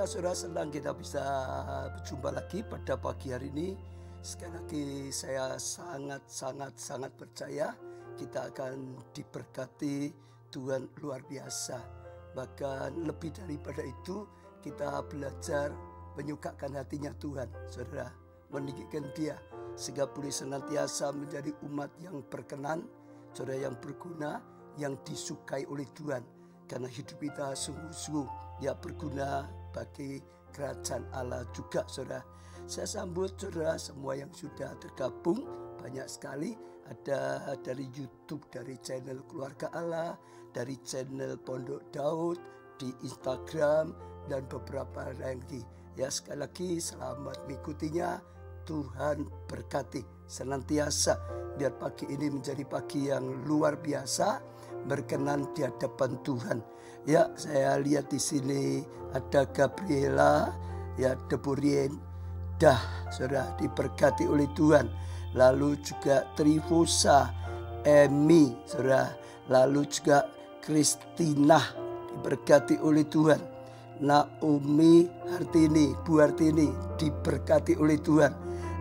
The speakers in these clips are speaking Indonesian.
saudara, senang kita bisa berjumpa lagi pada pagi hari ini. Sekali lagi saya sangat percaya kita akan diberkati Tuhan luar biasa. Bahkan lebih daripada itu, kita belajar menyukakan hatinya Tuhan, saudara, meninggikan Dia sehingga boleh senantiasa menjadi umat yang berkenan, saudara, yang berguna, yang disukai oleh Tuhan. Karena hidup kita sungguh-sungguh ya berguna bagi kerajaan Allah juga, saudara. Saya sambut saudara semua yang sudah tergabung, banyak sekali. Ada dari YouTube, dari channel Keluarga Allah, dari channel Pondok Daud, di Instagram, dan beberapa lagi. Ya, sekali lagi selamat mengikutinya. Tuhan berkati senantiasa. Biar pagi ini menjadi pagi yang luar biasa, berkenan di hadapan Tuhan. Ya, saya lihat di sini ada Gabriela, ya, Deborien, saudara, diberkati oleh Tuhan. Lalu juga Trifosa, Emi, saudara. Lalu juga Kristina, diberkati oleh Tuhan. Naomi Hartini, Bu Hartini, diberkati oleh Tuhan.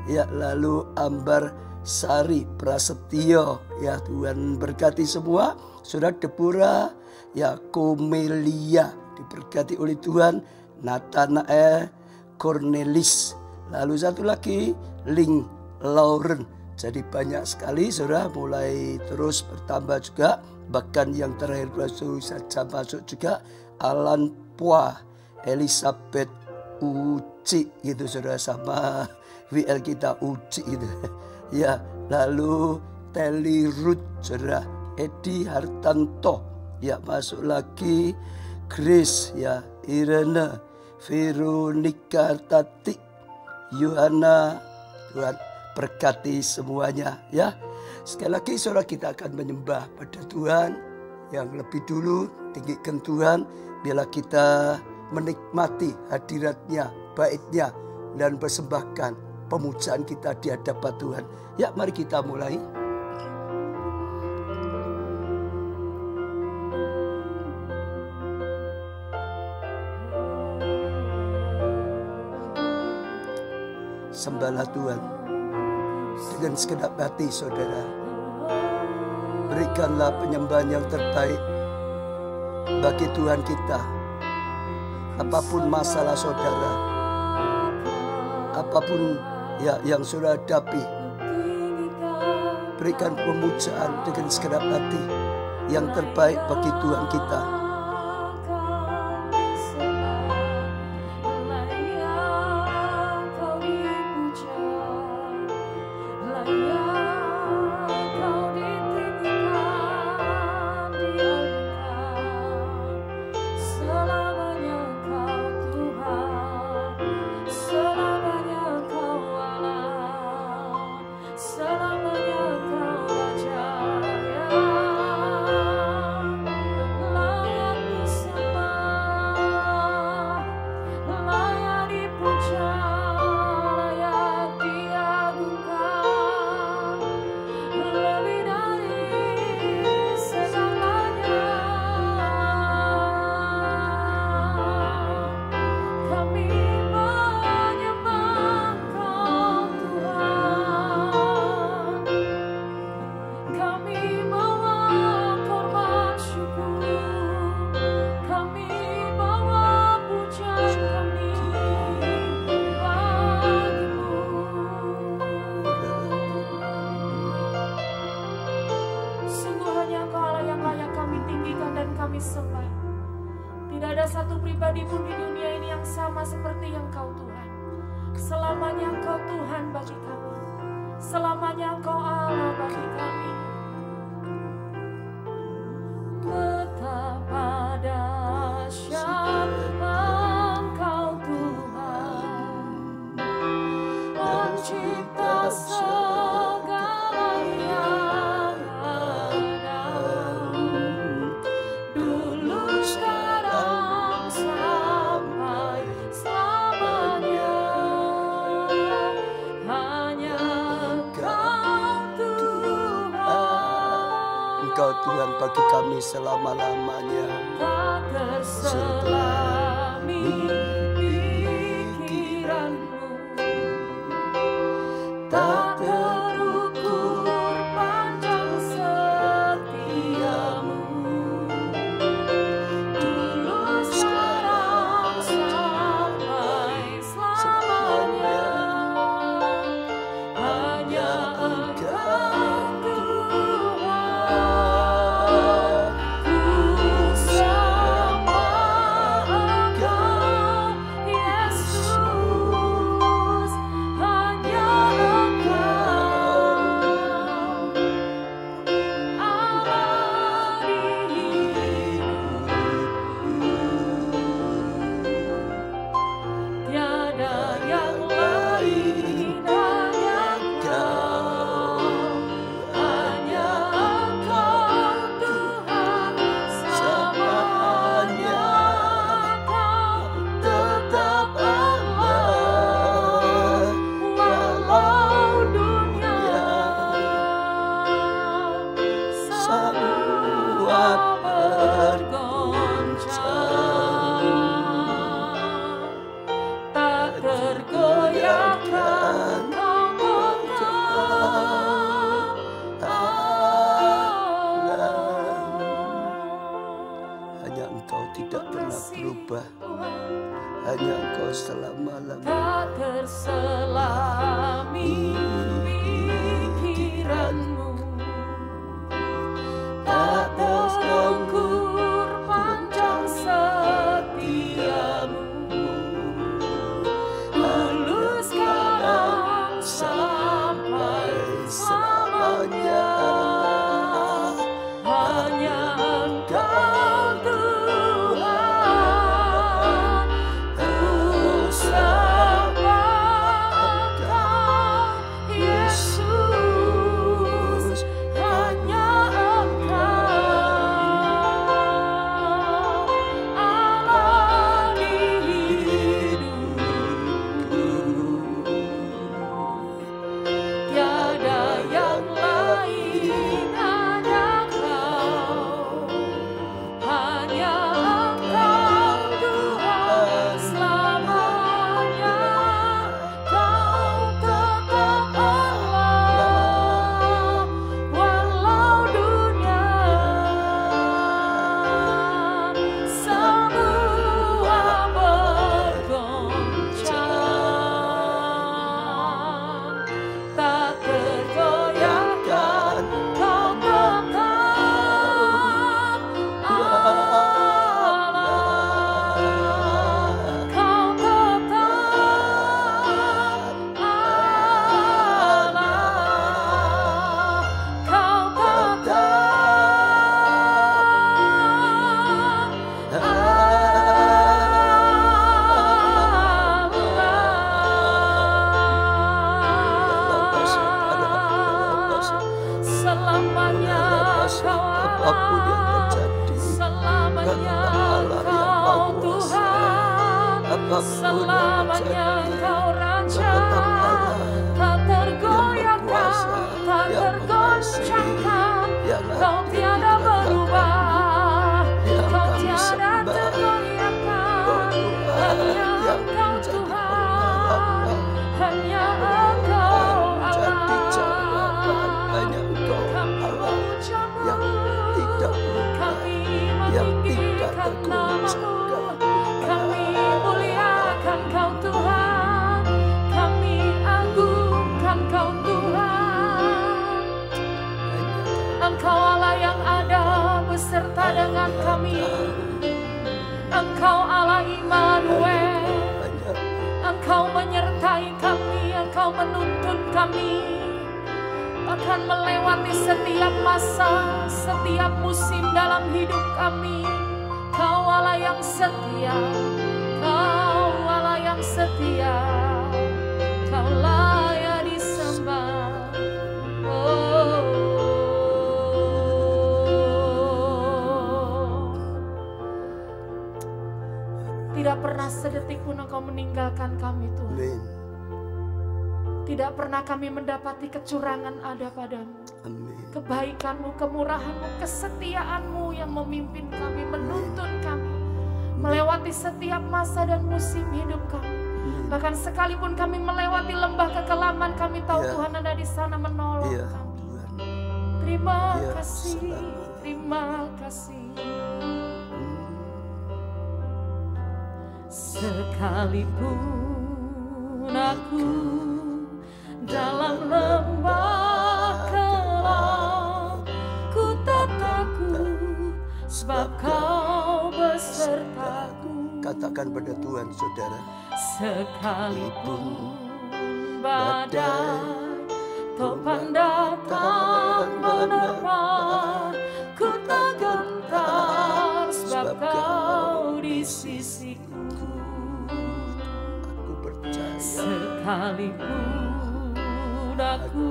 Ya, lalu Ambar Sari Prasetyo, ya, Tuhan berkati semua. Saudara Deborah, ya, Komelia, diberkati oleh Tuhan. Nathanael Cornelis, lalu satu lagi Ling Lauren. Jadi banyak sekali, saudara, mulai terus bertambah juga. Bahkan yang terakhir baru saja masuk juga Alan Pua, Elizabeth Uci, gitu, saudara, sama WL kita Uci gitu. Ya, lalu Telly Ruth, saudara, Edi Hartanto, ya, masuk lagi Grace, ya, Irene, Veronica Tati, Yohana. Tuhan berkati semuanya, ya. Sekali lagi saudara, kita akan menyembah pada Tuhan yang lebih dulu. Tinggikan Tuhan, biarlah kita menikmati hadiratnya, baitnya, dan persembahkan pemujaan kita di hadapan Tuhan. Ya, mari kita mulai. Sembahlah Tuhan dengan segenap hati, saudara. Berikanlah penyembahan yang terbaik bagi Tuhan kita. Apapun masalah saudara, apapun ya yang saudara hadapi, berikan pemujaan dengan segenap hati yang terbaik bagi Tuhan kita. Tidak ada satu pribadi pun di dunia ini yang sama seperti Engkau, Tuhan. Selamanya Engkau Tuhan bagi kami. Selamanya Engkau Allah bagi kami. Betapa dahsyat Engkau Tuhan, pencipta segala yang ada. Dulu, sekarang, sampai selamanya. Hanya Engkau Tuhan. Engkau Tuhan bagi kami selama-lamanya. Tak terselami. hanya Engkau selama-lamanya. Tak terselami pikiranmu, tak terukur panjang setiamu. Dulu sekarang sampai selamanya, hanya Engkau Tuhan. Ku sembah Engkau Yesus, hanya Engkau Allah di hidupku. Tiada yang lain, hanya Kau, hanya Engkau Tuhan selamanya. Kau tetap Allah, walau dunia semua bergoncang, tak tergoyahkan. Kau tetap Allah, Kau tetap Allah, Kau tetap selamanya. Kau Apapun yang Allah, terjadi, selamanya Allah yang Kau Maha Kuasa. Tuhan, Apapun selamanya yang terjadi, Kau Raja, tetap Allah tak tergoyahkan, berkuasa, tak yang tergoncangkan. yang Kau hati tiada tidak berubah, yang Kau kami tiada sembah. tergoyahkan. Oh Tuhan, Hanya yang Engkau menjadi Tuhan, pengharapan, hanya Engkau yang menjadi jawaban, Allah. hanya Engkau Kami Allah memujamu, yang tidak berubah, kami yang tidak meninggikan namamu, tergoncangkan. kami muliakan Kau Tuhan, kami agungkan Kau Tuhan. Engkau Allah yang ada beserta dengan kami, Engkau Allah Immanuel, Engkau menyertai kami, Engkau menuntun kami, akan melewati setiap masa, setiap musim dalam hidup kami. Kau Allah yang setia, Kau Allah yang setia, Kau layak disembah. Tidak pernah sedetik pun Engkau meninggalkan kami Tuhan. Amin. Tidak pernah kami mendapati kecurangan ada padamu. Amin. Kebaikan-Mu, kemurahan-Mu, kesetiaan-Mu yang memimpin kami, menuntun kami, melewati setiap masa dan musim hidup kami. Bahkan sekalipun kami melewati lembah kekelaman, kami tahu Ya. Tuhan ada di sana menolong Iya, kami. Tuhan. Terima Ya, kasih, selamat. terima kasih. Sekalipun aku dalam lembah kelam, ku tak takut sebab Kau besertaku. Katakan pada Tuhan, saudara. Sekalipun badai topan datang menerpa, ku tak gentar sebab Kau di sisiku. Aku percaya. Sekalipun aku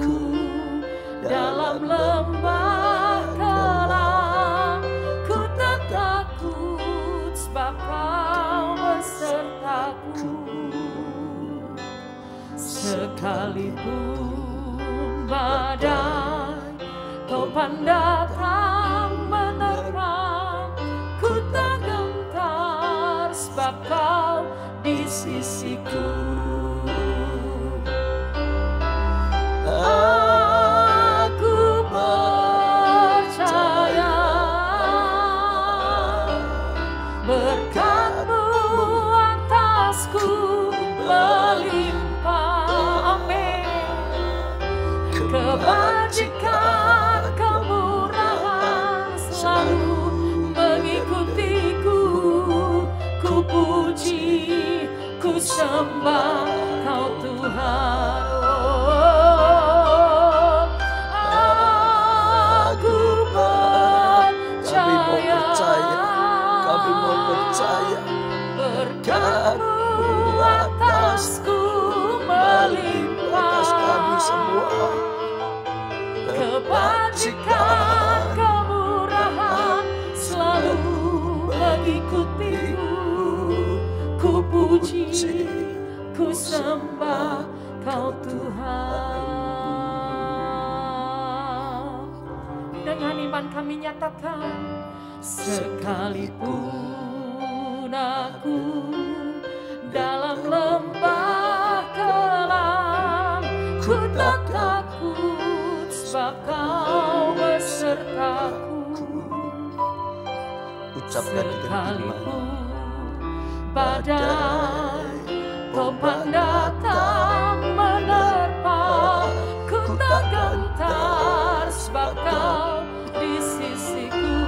dalam lembah kelam, ku tak takut sebab Kau besertaku. Sekalipun badai topan datang menerpa, ku tak gentar sebab Kau di sisiku. Aku percaya berkat-Mu atas sembah Kau Tuhan. Aku percaya, kami mau percaya, berkat-Mu atasku melimpah, atas kami semua. Kebajikan, kemurahan selalu mengikutiku. Ku puji, ku sembah Kau Tuhan. Dengan iman kami nyatakan, sekalipun aku dalam lembah kelam, ku tak takut sebab Kau besertaku. Ucapkan dengan iman. Badai topan datang menerpa, ku tak gentar sebab Kau di sisiku.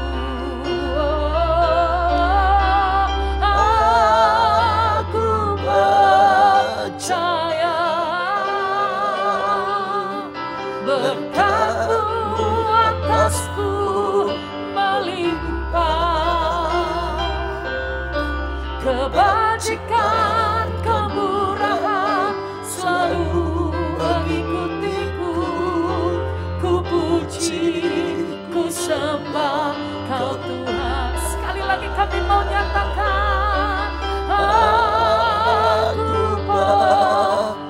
Aku percaya, berkat-Mu atasku melimpah, kebajikan, kemurahan selalu mengikutiku. Ku puji, ku sembah Kau Tuhan. Sekali lagi kami mau nyatakan, aku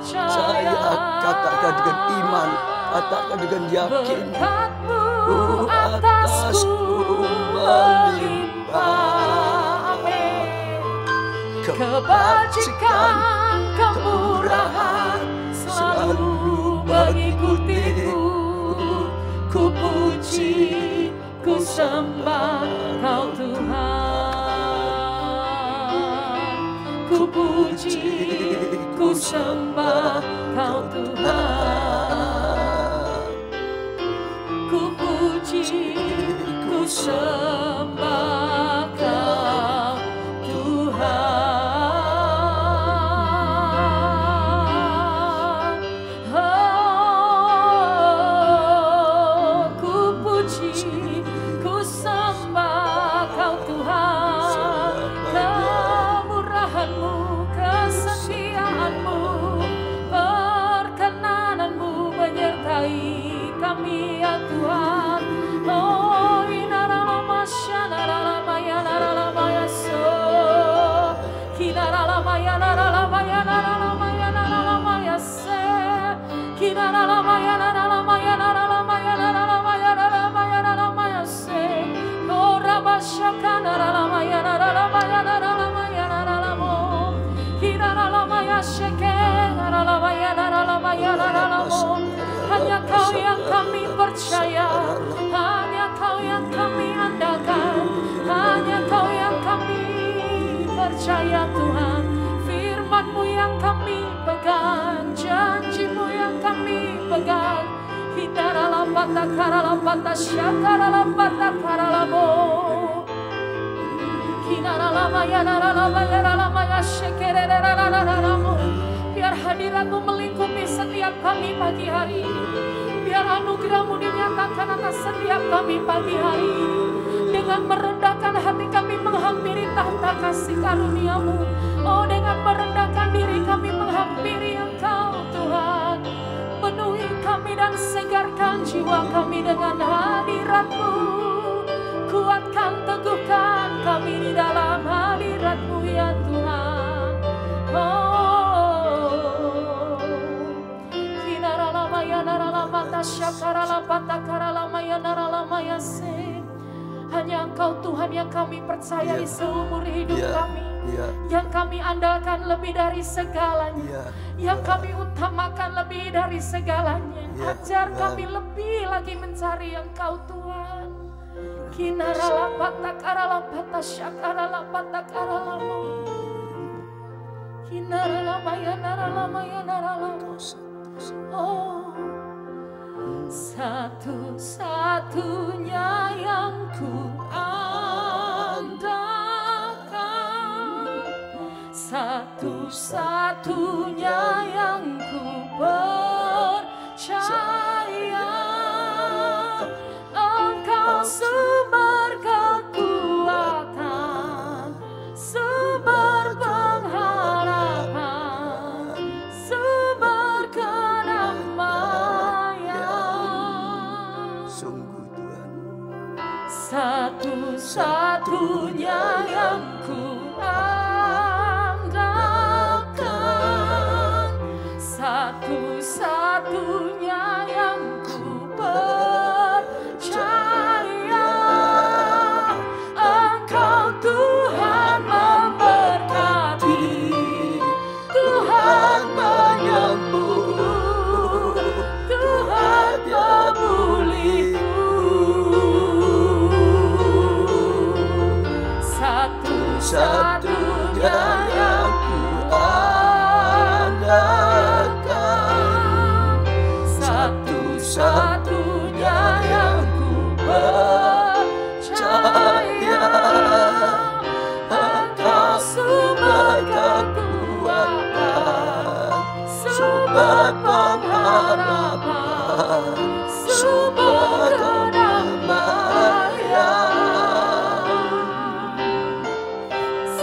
percaya. Katakan dengan iman, katakan dengan yakin, berkat-Mu atasku melimpah. Kebajikan, kemurahan selalu mengikutiku. Ku puji, ku sembah Kau Tuhan. Ku puji, ku sembah Kau Tuhan. Ku puji, ku sembah Kau Tuhan. Kami ya Tuhan, oh inaralama syanaralama ya naralama ya so, kinaralama ya naralama ya naralama ya naralama ya se, kinaralama ya naralama ya naralama ya naralama ya naralama ya naralama ya se, oh rabasyaka naralama ya naralama ya naralama ya naralamo, kinaralama ya sheke naralama ya naralama ya naralamo. Hanya Kau yang kami percaya, hanya Kau yang kami andalkan, hanya Kau yang kami percaya Tuhan. Firman-Mu yang kami pegang, janji-Mu yang kami pegang. Hidaralapata karalapata syakaralapata karalamo, kinaralamaya naralamaya naralamaya syekererererereramo. Biar hadirat-Mu melingkupi setiap kami pagi hari ini. Biar anugerah-Mu dinyatakan atas setiap kami pagi hari ini. Dengan merendahkan hati kami menghampiri tahta kasih karunia-Mu. Oh, dengan merendahkan diri kami menghampiri Engkau Tuhan. Penuhi kami dan segarkan jiwa kami dengan hadirat-Mu. Kuatkan, teguhkan kami di dalam hadirat-Mu ya Tuhan. Oh, hanya Engkau Tuhan yang kami percayai seumur hidup kami, yang kami andalkan lebih dari segalanya, yang kami utamakan lebih dari segalanya. Ajar kami lebih lagi mencari Engkau Tuhan. Kinaralapata karalapata syakaralapata karalamo, kinaralamaya naralamaya naralamo. Oh, satu-satunya yang ku andalkan, satu-satunya Satu-satunya yang ku percaya, Engkau sumber kekuatan, sumber pengharapan, sumber kedamaian. Sungguh Tuhan, satu-satunya yang ku andalkan, satu-satunya yang ku percaya, Engkau Tuhan memberkati, Tuhan menyembuh, Tuhan memulihkan. Satu-satunya yang ku andalkan, satu-satunya yang ku percaya, Engkau sumber kekuatan, sumber pengharapan, sumber kedamaian.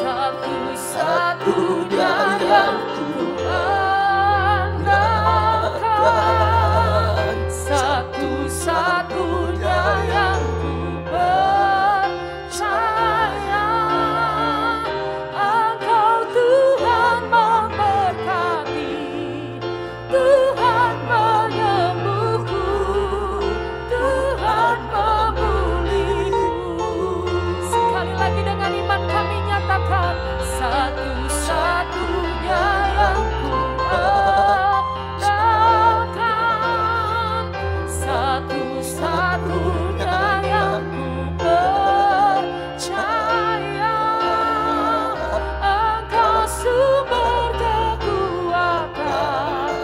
Satu-satunya yang ku andalkan, satu-satunya yang ku percaya, Engkau Tuhan memberkati, Tuhan menyembuhku, Tuhan memulihku. Sekali lagi dengan iman kami nyatakan, satu-satunya yang ku andalkan, satu-satunya yang ku percaya, Engkau sumber kekuatan,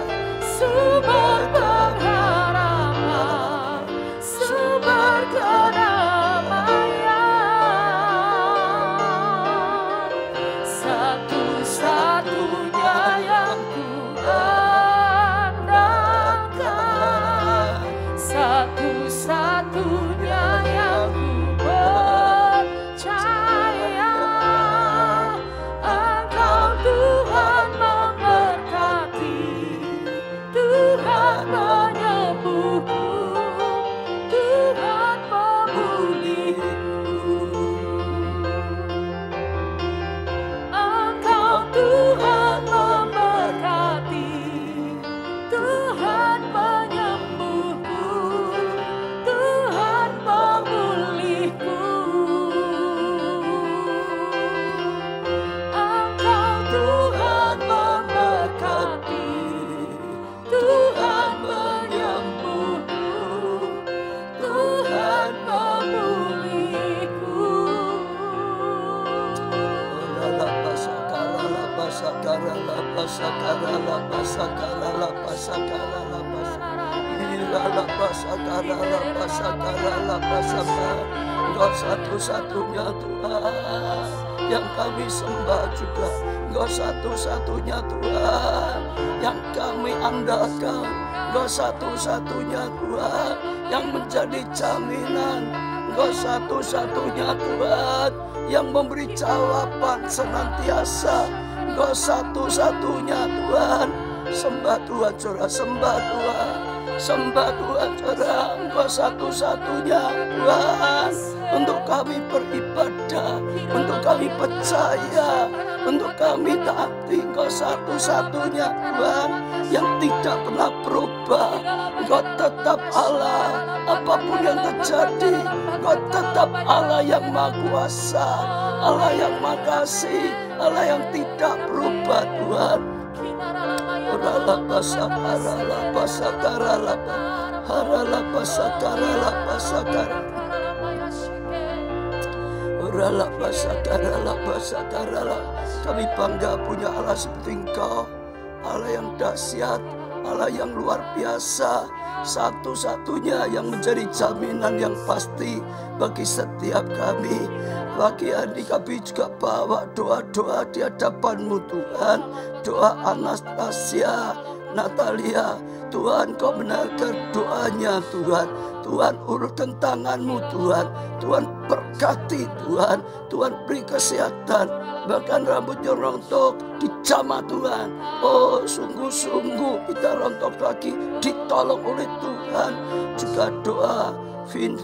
sumber pengharapan, sumber kedamaian. Satu-satunya yang ku andalkan, satu-satunya yang ku percaya, Engkau Tuhan memberkati, Tuhan menyembuhku, Tuhan memulihku. Engkau Tuhan memberkati, Tuhan menyembuhku, Tuhan memulihku. Engkau Tuhan memberkati, Tuhan menyembuhku, Tuhan memulihku. Engkau satu-satunya Tuhan yang kami sembah juga. Engkau satu-satunya Tuhan yang kami andalkan. Engkau satu-satunya Tuhan yang menjadi jaminan. Engkau satu-satunya Tuhan yang memberi jawaban senantiasa. Engkau satu-satunya Tuhan. Sembah Tuhan saudara, sembah Tuhan, sembah Tuhan saudara. Engkau satu-satunya Tuhan untuk kami beribadah, untuk kami percaya, untuk kami taati. Engkau satu-satunya Tuhan yang tidak pernah berubah. Engkau tetap Allah, apapun yang terjadi. Engkau tetap Allah yang Maha Kuasa, Allah yang Maha Kasih, Allah yang tidak berubah Tuhan. Kami bangga punya Allah seperti Engkau, Allah yang dahsyat, Allah yang luar biasa, satu-satunya yang menjadi jaminan yang pasti bagi setiap kami. Pagi hari kami juga bawa doa-doa di hadapan-Mu Tuhan. Doa Anastasia, Natalia, Tuhan Kau mendengar doanya Tuhan. Tuhan urutkan tangan-Mu Tuhan. Tuhan berkati Tuhan. Tuhan beri kesehatan. Bahkan rambutnya rontok dijamah Tuhan. Oh sungguh-sungguh kita rontok lagi ditolong oleh Tuhan. Juga doa Vin,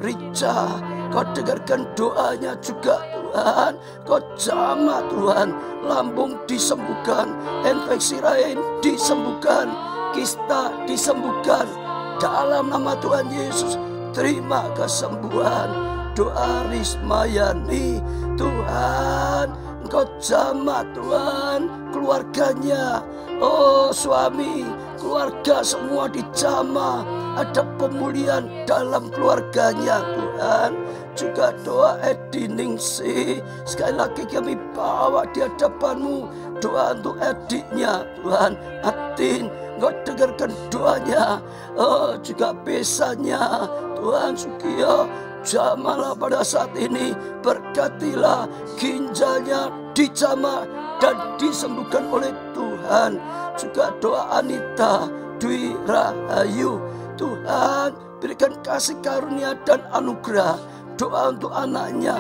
Rica, Kau dengarkan doanya juga Tuhan. Kau jamah Tuhan. Lambung disembuhkan, infeksi lain disembuhkan, kista disembuhkan. Dalam nama Tuhan Yesus, terima kesembuhan. Doa Rismayani, Tuhan Engkau jamah Tuhan keluarganya. Oh suami, keluarga semua dijamah. Ada pemulihan dalam keluarganya Tuhan. Juga doa Edi Ningsih, sekali lagi kami bawa di hadapan-Mu. Doa untuk adiknya Tuhan, Atin, Engkau dengarkan doanya. Oh juga besanya Tuhan Sukiyo, jamalah pada saat ini. Berkatilah ginjalnya dijamah dan disembuhkan oleh Tuhan. Juga doa Anita Dwi Rahayu, Tuhan berikan kasih karunia dan anugerah. Doa untuk anaknya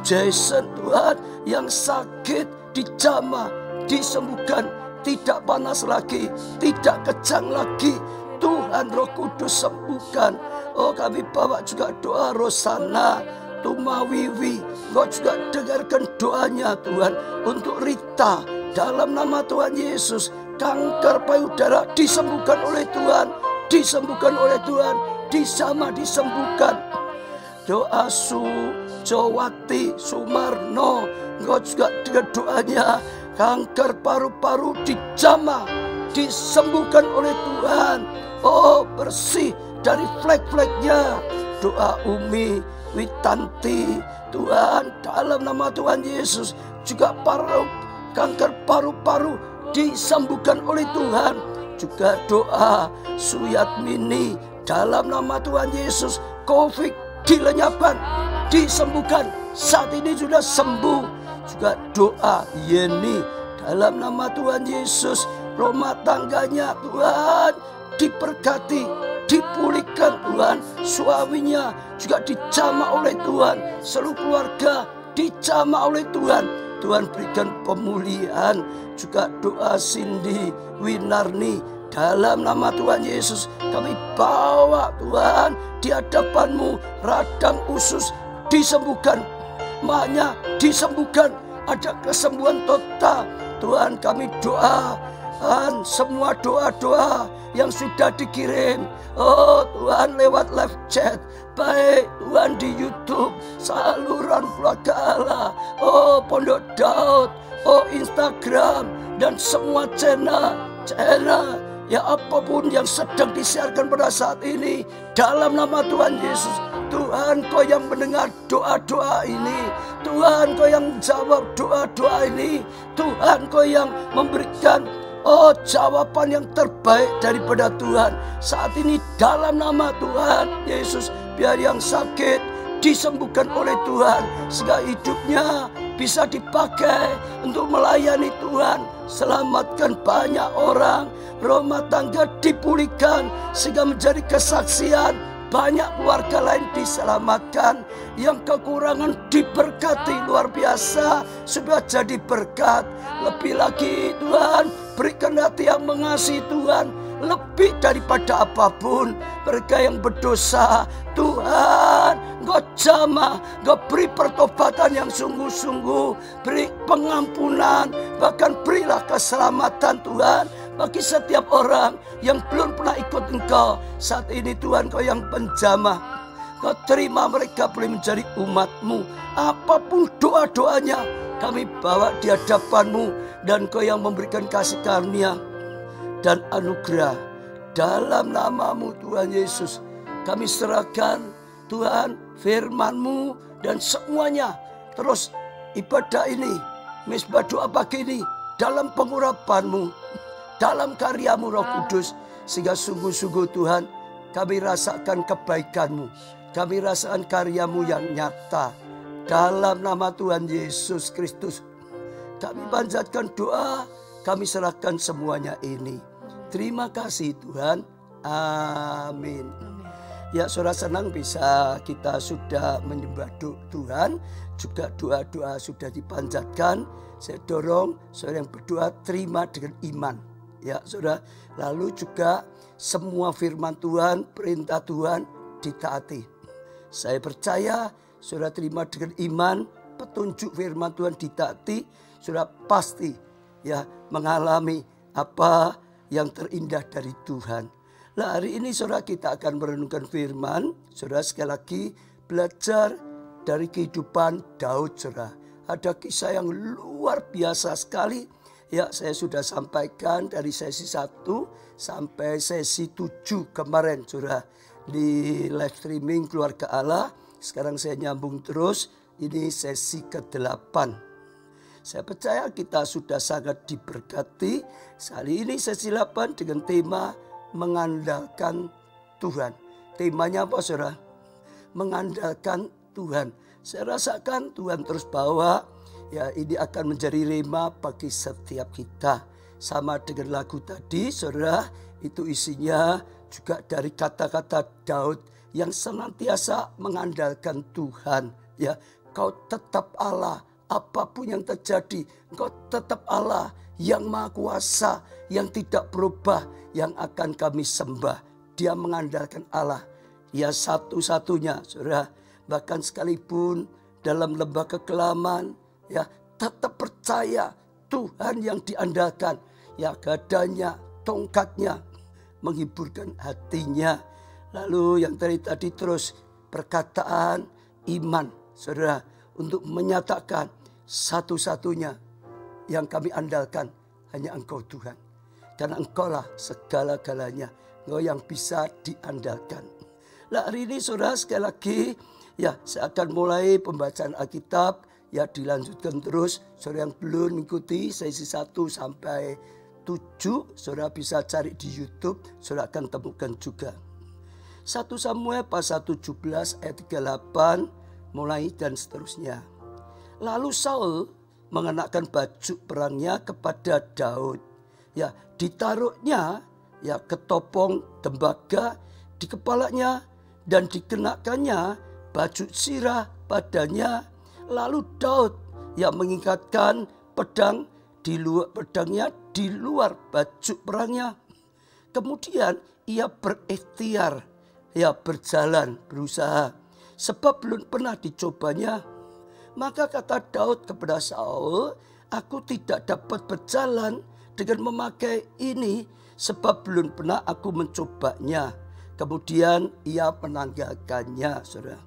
Jason Tuhan yang sakit dijamah, disembuhkan. Tidak panas lagi, tidak kejang lagi. Tuhan Roh Kudus sembuhkan. Oh kami bawa juga doa Rosana Tumawiwi. Engkau juga dengarkan doanya Tuhan. Untuk Rita, dalam nama Tuhan Yesus, kanker payudara disembuhkan oleh Tuhan. Disembuhkan oleh Tuhan. Dijamah disembuhkan. Doa Jowati Sumarno, Engkau juga dengan doanya. Kanker paru-paru dijamah, disembuhkan oleh Tuhan. Oh bersih dari flek-fleknya. Doa Umi Witanti, Tuhan dalam nama Tuhan Yesus, juga kanker paru-paru disembuhkan oleh Tuhan. Juga doa Suyatmini, dalam nama Tuhan Yesus, COVID dilenyapkan, disembuhkan. Saat ini sudah sembuh. Juga doa Yeni, dalam nama Tuhan Yesus, rumah tangganya Tuhan diberkati, dipulihkan Tuhan. Suaminya juga dijamah oleh Tuhan. Seluruh keluarga dijamah oleh Tuhan. Tuhan berikan pemulihan. Juga doa Cindy Winarni, dalam nama Tuhan Yesus kami bawa Tuhan di hadapan-Mu. Radang usus disembuhkan, mahnya disembuhkan, ada kesembuhan total. Tuhan kami doakan semua doa-doa yang sudah dikirim. Oh Tuhan lewat live chat, baik Tuhan di YouTube, saluran keluarga Allah, oh Pondok Daud, oh Instagram, dan semua channel ya apapun yang sedang disiarkan pada saat ini, dalam nama Tuhan Yesus. Tuhan Kau yang mendengar doa-doa ini. Tuhan Kau yang jawab doa-doa ini. Tuhan Kau yang memberikan jawaban yang terbaik daripada Tuhan. Saat ini dalam nama Tuhan Yesus, biar yang sakit disembuhkan oleh Tuhan. Sehingga hidupnya bisa dipakai untuk melayani Tuhan. Selamatkan banyak orang. Rumah tangga dipulihkan sehingga menjadi kesaksian. Banyak keluarga lain diselamatkan. Yang kekurangan diberkati luar biasa, supaya jadi berkat. Lebih lagi Tuhan, berikan hati yang mengasihi Tuhan, lebih daripada apapun. Mereka yang berdosa, Tuhan Engkau jamah, Engkau beri pertobatan yang sungguh-sungguh, beri pengampunan, bahkan berilah keselamatan Tuhan bagi setiap orang yang belum pernah ikut Engkau. Saat ini Tuhan Kau yang penjamah. Kau terima mereka boleh menjadi umat-Mu. Apapun doa-doanya kami bawa di hadapan-Mu, dan Kau yang memberikan kasih karunia dan anugerah. Dalam nama-Mu Tuhan Yesus, kami serahkan Tuhan firman-Mu dan semuanya. Terus ibadah ini, misbah doa pagi ini dalam pengurapan-Mu. dalam karya-Mu Roh Kudus. Sehingga sungguh-sungguh Tuhan, kami rasakan kebaikan-Mu. Kami rasakan karya-Mu yang nyata. Dalam nama Tuhan Yesus Kristus, kami panjatkan doa, kami serahkan semuanya ini. Terima kasih Tuhan. Amin. Ya, saudara, senang bisa kita sudah menyembah Tuhan. Juga doa-doa sudah dipanjatkan. Saya dorong saudara yang berdoa terima dengan iman. Ya saudara, lalu juga semua firman Tuhan, perintah Tuhan ditaati. Saya percaya saudara terima dengan iman, petunjuk firman Tuhan ditaati, saudara pasti ya mengalami apa yang terindah dari Tuhan. Nah, hari ini saudara kita akan merenungkan firman. Saudara sekali lagi belajar dari kehidupan Daud saudara. Ada kisah yang luar biasa sekali. Ya, saya sudah sampaikan dari sesi 1 sampai sesi 7 kemarin saudara di live streaming Keluarga Allah. Sekarang saya nyambung terus, ini sesi ke-8. Saya percaya kita sudah sangat diberkati. Kali ini sesi 8 dengan tema mengandalkan Tuhan. Temanya apa saudara? Mengandalkan Tuhan. Saya rasakan Tuhan terus bawa, ya ini akan menjadi rema bagi setiap kita. Sama dengan lagu tadi saudara, itu isinya juga dari kata-kata Daud yang senantiasa mengandalkan Tuhan. Ya, kau tetap Allah, apapun yang terjadi, kau tetap Allah yang maha kuasa, yang tidak berubah, yang akan kami sembah. Dia mengandalkan Allah, dia satu-satunya saudara. Bahkan sekalipun dalam lembah kekelaman, ya tetap percaya Tuhan yang diandalkan. Ya, gadanya, tongkatnya menghiburkan hatinya. Lalu yang tadi terus perkataan iman saudara, untuk menyatakan satu-satunya yang kami andalkan hanya Engkau Tuhan. Karena Engkaulah segala-galanya, Engkau yang bisa diandalkan. Nah, hari ini saudara sekali lagi ya saya akan mulai pembacaan Alkitab. Ya, dilanjutkan terus. Saudara yang belum mengikuti sesi 1 sampai 7, saudara bisa cari di YouTube, saudara akan temukan juga. 1 Samuel pasal 17 ayat 38 mulai dan seterusnya. Lalu Saul mengenakan baju perangnya kepada Daud. Ya, ditaruhnya ya ketopong tembaga di kepalanya dan dikenakannya baju sirah padanya. Lalu Daud ya mengikatkan pedangnya di luar baju perangnya. Kemudian ia berikhtiar ya berjalan, berusaha, sebab belum pernah dicobanya. Maka kata Daud kepada Saul, aku tidak dapat berjalan dengan memakai ini, sebab belum pernah aku mencobanya. Kemudian ia menanggalkannya saudara.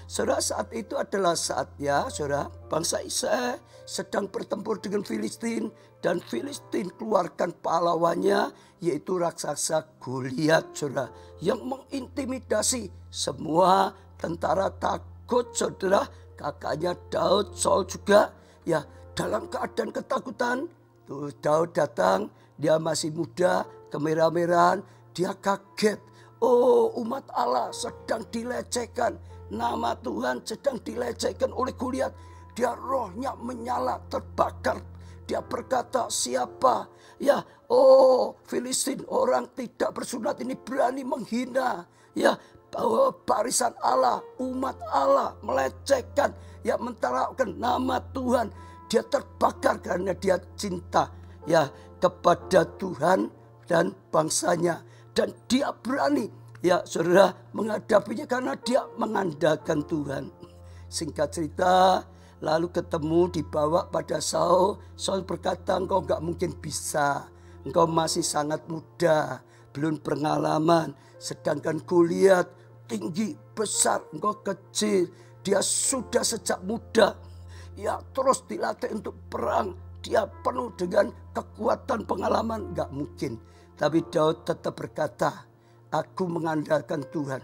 Saudara, saat itu adalah saatnya saudara bangsa Israel sedang bertempur dengan Filistin. Dan Filistin keluarkan pahlawannya, yaitu raksasa Goliat saudara, yang mengintimidasi semua tentara. Takut saudara, kakaknya Daud, Saul juga ya dalam keadaan ketakutan. Tuh Daud datang, dia masih muda, kemerah-merahan, dia kaget. Oh, umat Allah sedang dilecehkan, nama Tuhan sedang dilecehkan oleh Goliat. Dia rohnya menyala, terbakar. Dia berkata, siapa? Ya, oh Filistin, orang tidak bersunat ini berani menghina. Ya, bahwa barisan Allah, umat Allah melecehkan, ya mentaruhkan nama Tuhan. Dia terbakar karena dia cinta ya kepada Tuhan dan bangsanya. Dan dia berani ya saudara menghadapinya karena dia mengandalkan Tuhan. Singkat cerita, lalu ketemu dibawa pada Saul. Saul berkata, engkau gak mungkin bisa. Engkau masih sangat muda, belum pengalaman. Sedangkan Goliat tinggi, besar, engkau kecil. Dia sudah sejak muda. Ya terus dilatih untuk perang. Dia penuh dengan kekuatan pengalaman. Gak mungkin. Tapi Daud tetap berkata, aku mengandalkan Tuhan.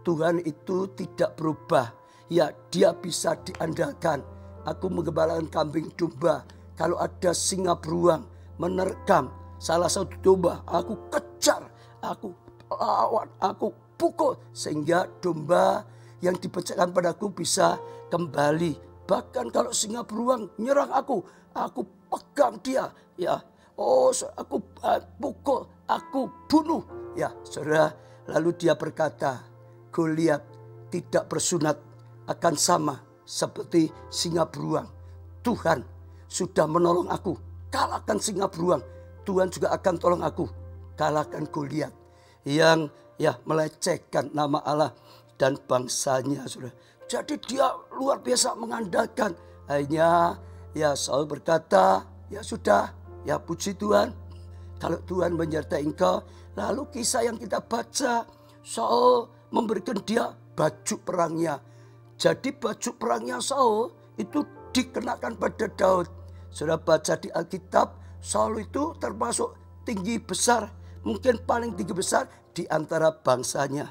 Tuhan itu tidak berubah. Ya, dia bisa diandalkan. Aku menggembalakan kambing domba. Kalau ada singa beruang menerkam, salah satu domba, aku kejar, aku lawan, aku pukul, sehingga domba yang dipecahkan padaku bisa kembali. Bahkan kalau singa beruang nyerang aku pegang dia, ya. Oh, aku pukul, aku bunuh, ya, saudara. Lalu dia berkata, Goliat tidak bersunat akan sama seperti singa beruang. Tuhan sudah menolong aku, kalahkan singa beruang. Tuhan juga akan tolong aku, kalahkan Goliat yang melecehkan nama Allah dan bangsanya, saudara. Jadi dia luar biasa mengandalkan. Akhirnya Saul berkata, ya sudah, ya puji Tuhan, kalau Tuhan menyertai engkau. Lalu kisah yang kita baca, Saul memberikan dia baju perangnya. Jadi baju perangnya Saul itu dikenakan pada Daud. Sudah baca di Alkitab, Saul itu termasuk tinggi besar, mungkin paling tinggi besar di antara bangsanya.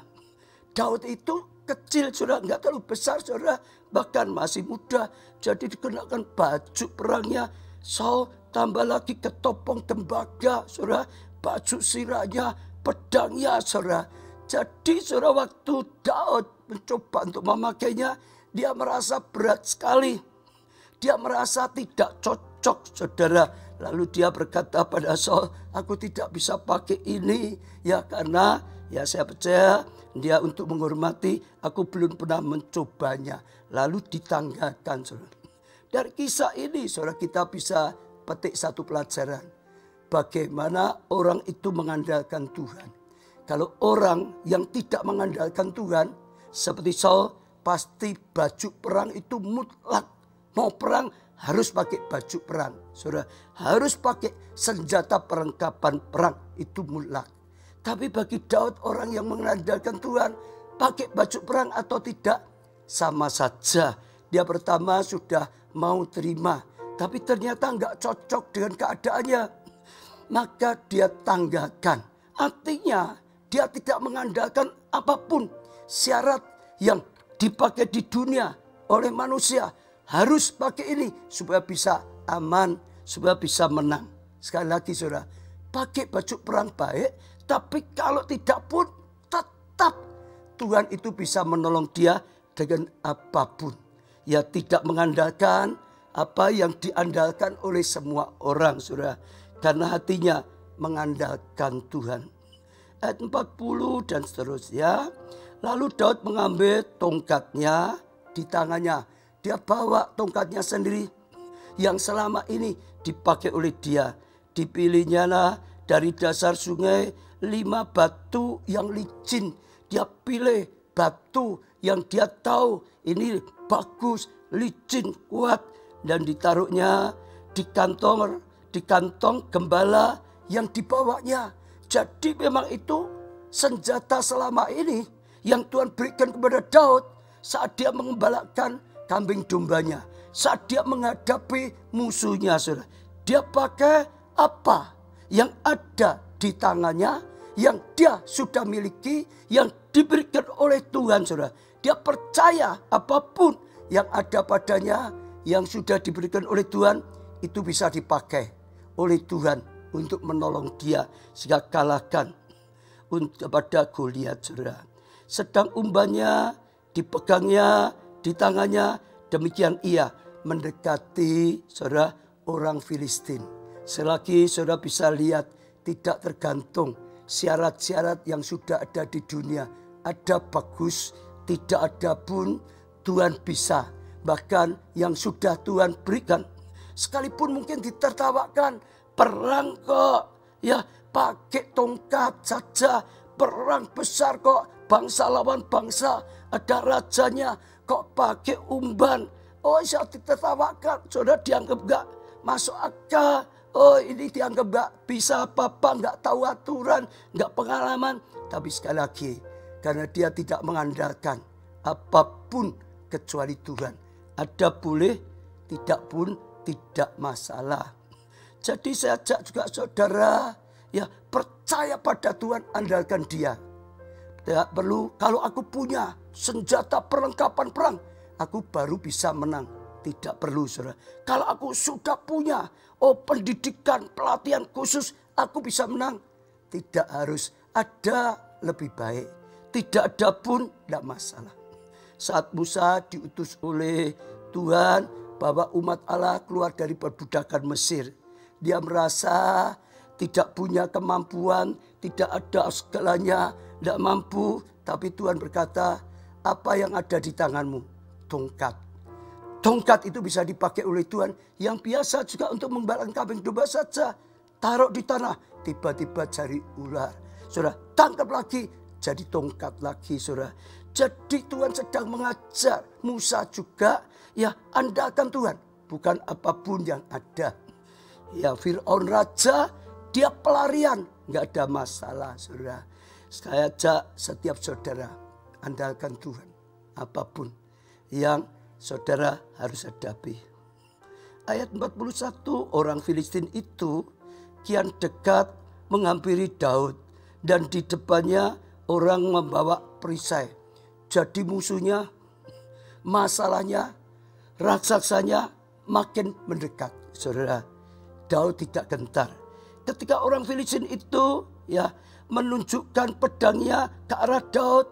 Daud itu kecil, saudara, nggak terlalu besar, saudara, bahkan masih muda. Jadi dikenakan baju perangnya Saul, tambah lagi ketopong tembaga, saudara, baju sirahnya, pedangnya, saudara. Jadi saudara, waktu Daud mencoba untuk memakainya, dia merasa berat sekali. Dia merasa tidak cocok, saudara. Lalu dia berkata pada Saul, aku tidak bisa pakai ini, ya, karena ya saya percaya dia untuk menghormati, aku belum pernah mencobanya. Lalu ditanggakan, saudara. Dari kisah ini, saudara, kita bisa petik satu pelajaran. Bagaimana orang itu mengandalkan Tuhan. Kalau orang yang tidak mengandalkan Tuhan, seperti Saul, pasti baju perang itu mutlak. Mau perang harus pakai baju perang, saudara. Harus pakai senjata perlengkapan perang, itu mutlak. Tapi bagi Daud, orang yang mengandalkan Tuhan, pakai baju perang atau tidak, sama saja. Dia pertama sudah mau terima, tapi ternyata nggak cocok dengan keadaannya. Maka dia tanggakan. Artinya dia tidak mengandalkan apapun. Syarat yang dipakai di dunia oleh manusia, harus pakai ini supaya bisa aman, supaya bisa menang. Sekali lagi, saudara, pakai baju perang baik, tapi kalau tidak pun tetap Tuhan itu bisa menolong dia dengan apapun. Ya, tidak mengandalkan apa yang diandalkan oleh semua orang, saudara. Karena hatinya mengandalkan Tuhan. Ayat 40 dan seterusnya. Lalu Daud mengambil tongkatnya di tangannya. Dia bawa tongkatnya sendiri yang selama ini dipakai oleh dia. Dipilihnya lah dari dasar sungai 5 batu yang licin. Dia pilih batu yang dia tahu ini bagus, licin, kuat. Dan ditaruhnya di kantong gembala yang dibawanya. Jadi memang itu senjata selama ini yang Tuhan berikan kepada Daud saat dia mengembalakan kambing dombanya, saat dia menghadapi musuhnya, saudara. Dia pakai apa yang ada di tangannya, yang dia sudah miliki, yang diberikan oleh Tuhan, saudara. Dia percaya apapun yang ada padanya, yang sudah diberikan oleh Tuhan, itu bisa dipakai oleh Tuhan untuk menolong dia sehingga kalahkan pada Goliat, saudara. Sedang umbannya dipegangnya di tangannya, demikian ia mendekati, saudara, orang Filistin. Selagi saudara bisa lihat, tidak tergantung syarat-syarat yang sudah ada di dunia. Ada bagus, tidak ada pun Tuhan bisa. Bahkan yang sudah Tuhan berikan, sekalipun mungkin ditertawakan, perang kok, ya pakai tongkat saja, perang besar kok, bangsa lawan bangsa, ada rajanya, kok pakai umban. Oh, saya ditertawakan, saudara, dianggap gak masuk akal. Oh, ini dianggap gak bisa apa-apa, gak tahu aturan, gak pengalaman. Tapi sekali lagi, karena dia tidak mengandalkan apapun kecuali Tuhan. Ada boleh, tidak pun tidak masalah. Jadi saya ajak juga saudara, ya, percaya pada Tuhan, andalkan dia. Tidak perlu, kalau aku punya senjata perlengkapan perang, aku baru bisa menang. Tidak perlu, saudara. Kalau aku sudah punya pendidikan, pelatihan khusus, aku bisa menang. Tidak harus ada lebih baik. Tidak ada pun tidak masalah. Saat Musa diutus oleh Tuhan bahwa umat Allah keluar dari perbudakan Mesir. Dia merasa tidak punya kemampuan, tidak ada segalanya, tidak mampu. Tapi Tuhan berkata, apa yang ada di tanganmu? Tongkat. Tongkat itu bisa dipakai oleh Tuhan yang biasa juga untuk membalang kambing domba saja. Taruh di tanah, tiba-tiba jari ular. Saudara, tangkap lagi, jadi tongkat lagi, saudara. Jadi Tuhan sedang mengajar Musa juga, ya andalkan Tuhan, bukan apapun yang ada. Ya Fir'aun raja, dia pelarian, nggak ada masalah, saudara. Saya ajak setiap saudara, andalkan Tuhan, apapun yang saudara harus hadapi. Ayat 41, orang Filistin itu kian dekat menghampiri Daud, dan di depannya orang membawa perisai. Jadi musuhnya, masalahnya, raksasanya makin mendekat. Saudara, Daud tidak gentar. Ketika orang Filistin itu ya menunjukkan pedangnya ke arah Daud,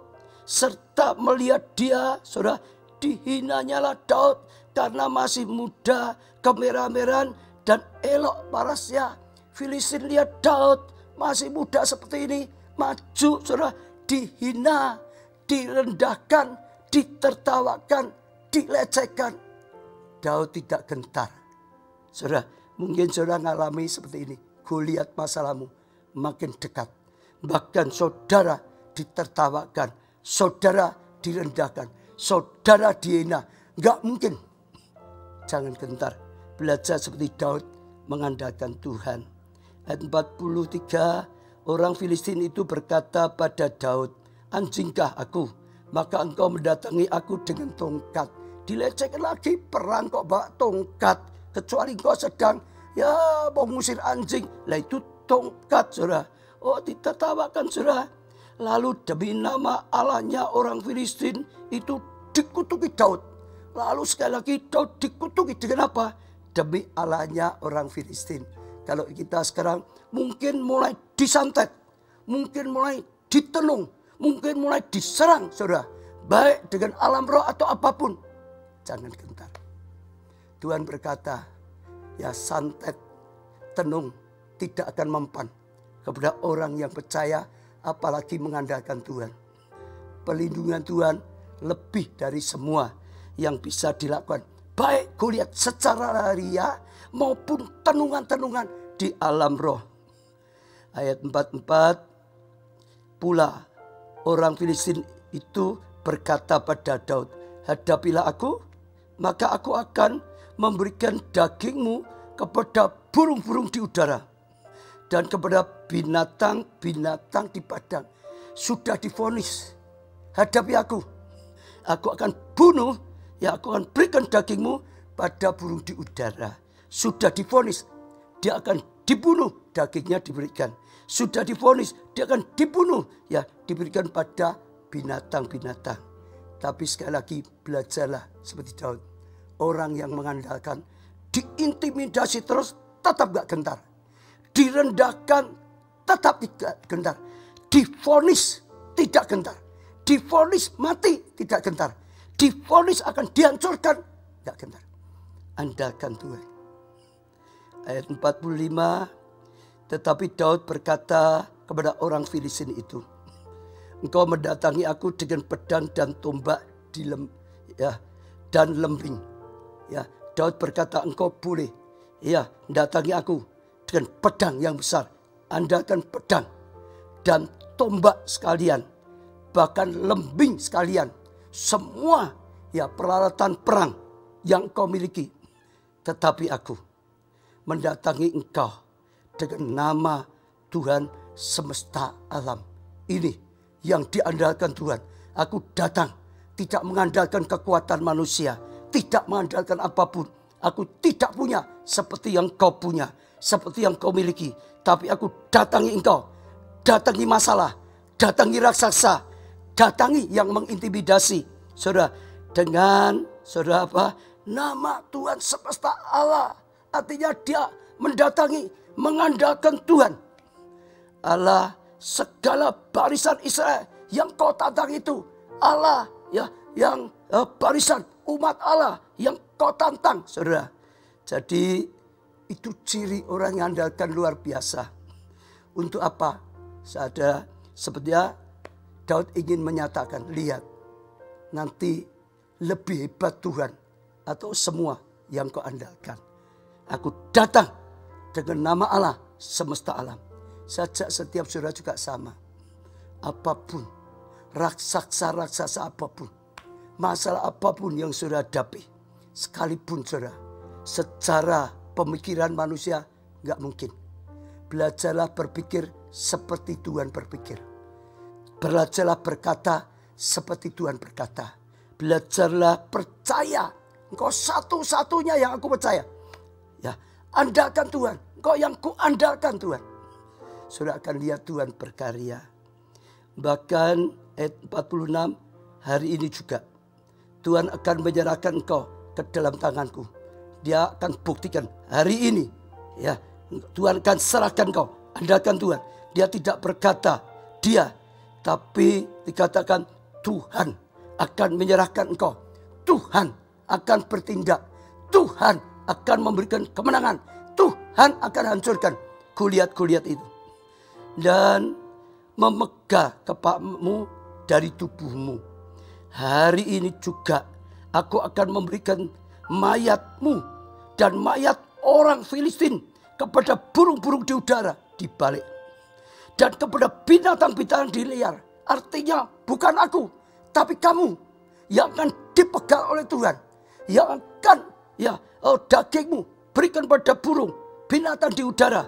serta melihat dia, saudara, dihinanyalah Daud karena masih muda, kemerah-merahan dan elok parasnya. Filistin lihat Daud masih muda seperti ini, maju, saudara, dihina, direndahkan, ditertawakan, dilecehkan. Daud tidak gentar. Saudara, mungkin saudara mengalami seperti ini. Goliat masalahmu makin dekat. Bahkan saudara ditertawakan, saudara direndahkan, saudara dihina. Enggak mungkin. Jangan gentar. Belajar seperti Daud mengandalkan Tuhan. Ayat 43, orang Filistin itu berkata pada Daud, anjingkah aku? Maka engkau mendatangi aku dengan tongkat. Dilecehkan lagi, perang kok bawa tongkat. Kecuali engkau sedang mau ngusir anjing. Lah itu tongkat, saudara. Oh, ditertawakan, saudara. Lalu demi nama Allahnya orang Filistin itu dikutuki Daud. Lalu sekali lagi Daud dikutuki dengan apa? Demi Allahnya orang Filistin. Kalau kita sekarang mungkin mulai disantet, mungkin mulai ditenung, mungkin mulai diserang, saudara. Baik dengan alam roh atau apapun. Jangan gentar. Tuhan berkata, ya santet, tenung tidak akan mempan kepada orang yang percaya, apalagi mengandalkan Tuhan. Perlindungan Tuhan lebih dari semua yang bisa dilakukan. Baik Goliat secara lahiriah maupun tenungan-tenungan di alam roh. Ayat 44, pula orang Filistin itu berkata pada Daud, hadapilah aku, maka aku akan memberikan dagingmu kepada burung-burung di udara dan kepada binatang-binatang di padang. Sudah divonis, hadapi aku akan bunuh, ya aku akan berikan dagingmu pada burung di udara. Sudah divonis, dia akan dibunuh, dagingnya diberikan. Sudah divonis, dia akan dibunuh, ya diberikan pada binatang-binatang. Tapi sekali lagi belajarlah seperti Daud. Orang yang mengandalkan, diintimidasi terus tetap gak gentar. Direndahkan tetap tidak gentar. Divonis tidak gentar. Divonis mati tidak gentar. Divonis akan dihancurkan gak gentar. Andalkan Tuhan. Ayat 45, tetapi Daud berkata kepada orang Filistin itu, engkau mendatangi aku dengan pedang dan tombak dan lembing. Ya, Daud berkata, engkau boleh mendatangi aku dengan pedang yang besar. Andalkan pedang dan tombak sekalian, bahkan lembing sekalian. Semua peralatan perang yang kau miliki. Tetapi aku mendatangi engkau dengan nama Tuhan semesta alam. Ini yang diandalkan Tuhan. Aku datang tidak mengandalkan kekuatan manusia, tidak mengandalkan apapun. Aku tidak punya seperti yang kau punya, seperti yang kau miliki. Tapi aku datangi engkau, datangi masalah, datangi raksasa, datangi yang mengintimidasi. Saudara, dengan saudara apa? Nama Tuhan semesta Allah. Artinya dia mendatangi, mengandalkan Tuhan. Allah segala barisan Israel yang kau tantang itu. Allah ya yang barisan umat Allah yang kau tantang, saudara. Jadi itu ciri orang yang andalkan luar biasa. Untuk apa? Sepertinya Daud ingin menyatakan, lihat nanti lebih hebat Tuhan atau semua yang kau andalkan. Aku datang dengan nama Allah semesta alam. Sajak setiap saudara juga sama. Apapun, raksasa-raksasa apapun, masalah apapun yang saudara hadapi, sekalipun saudara, secara pemikiran manusia nggak mungkin. Belajarlah berpikir seperti Tuhan berpikir. Belajarlah berkata seperti Tuhan berkata. Belajarlah percaya. Engkau satu-satunya yang aku percaya. Ya, andalkan Tuhan. Engkau yang ku andalkan Tuhan. Saudara akan lihat Tuhan berkarya. Bahkan ayat 46, hari ini juga Tuhan akan menyerahkan engkau ke dalam tanganku. Dia akan buktikan hari ini. Ya, Tuhan akan serahkan engkau. Andalkan Tuhan. Dia tidak berkata dia, tapi dikatakan Tuhan akan menyerahkan engkau. Tuhan akan bertindak. Tuhan akan memberikan kemenangan. Tuhan akan hancurkan Goliat-Goliat itu. Dan memegah kepalamu dari tubuhmu. Hari ini juga aku akan memberikan mayatmu dan mayat orang Filistin kepada burung-burung di udara dibalik. Dan kepada binatang-binatang di liar. Artinya bukan aku, tapi kamu yang akan dipegang oleh Tuhan. Yang akan dagingmu berikan pada burung, binatang di udara.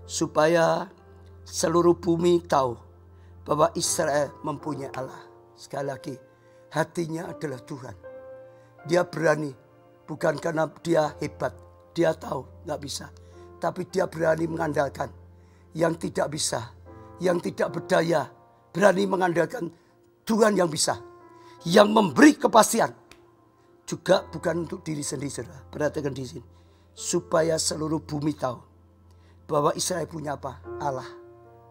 Supaya seluruh bumi tahu bahwa Israel mempunyai Allah. Sekali lagi, hatinya adalah Tuhan. Dia berani, bukan karena dia hebat. Dia tahu nggak bisa. Tapi dia berani mengandalkan yang tidak bisa, yang tidak berdaya. Berani mengandalkan Tuhan yang bisa. Yang memberi kepastian. Juga bukan untuk diri sendiri, saudara. Perhatikan di sini. Supaya seluruh bumi tahu bahwa Israel punya apa? Allah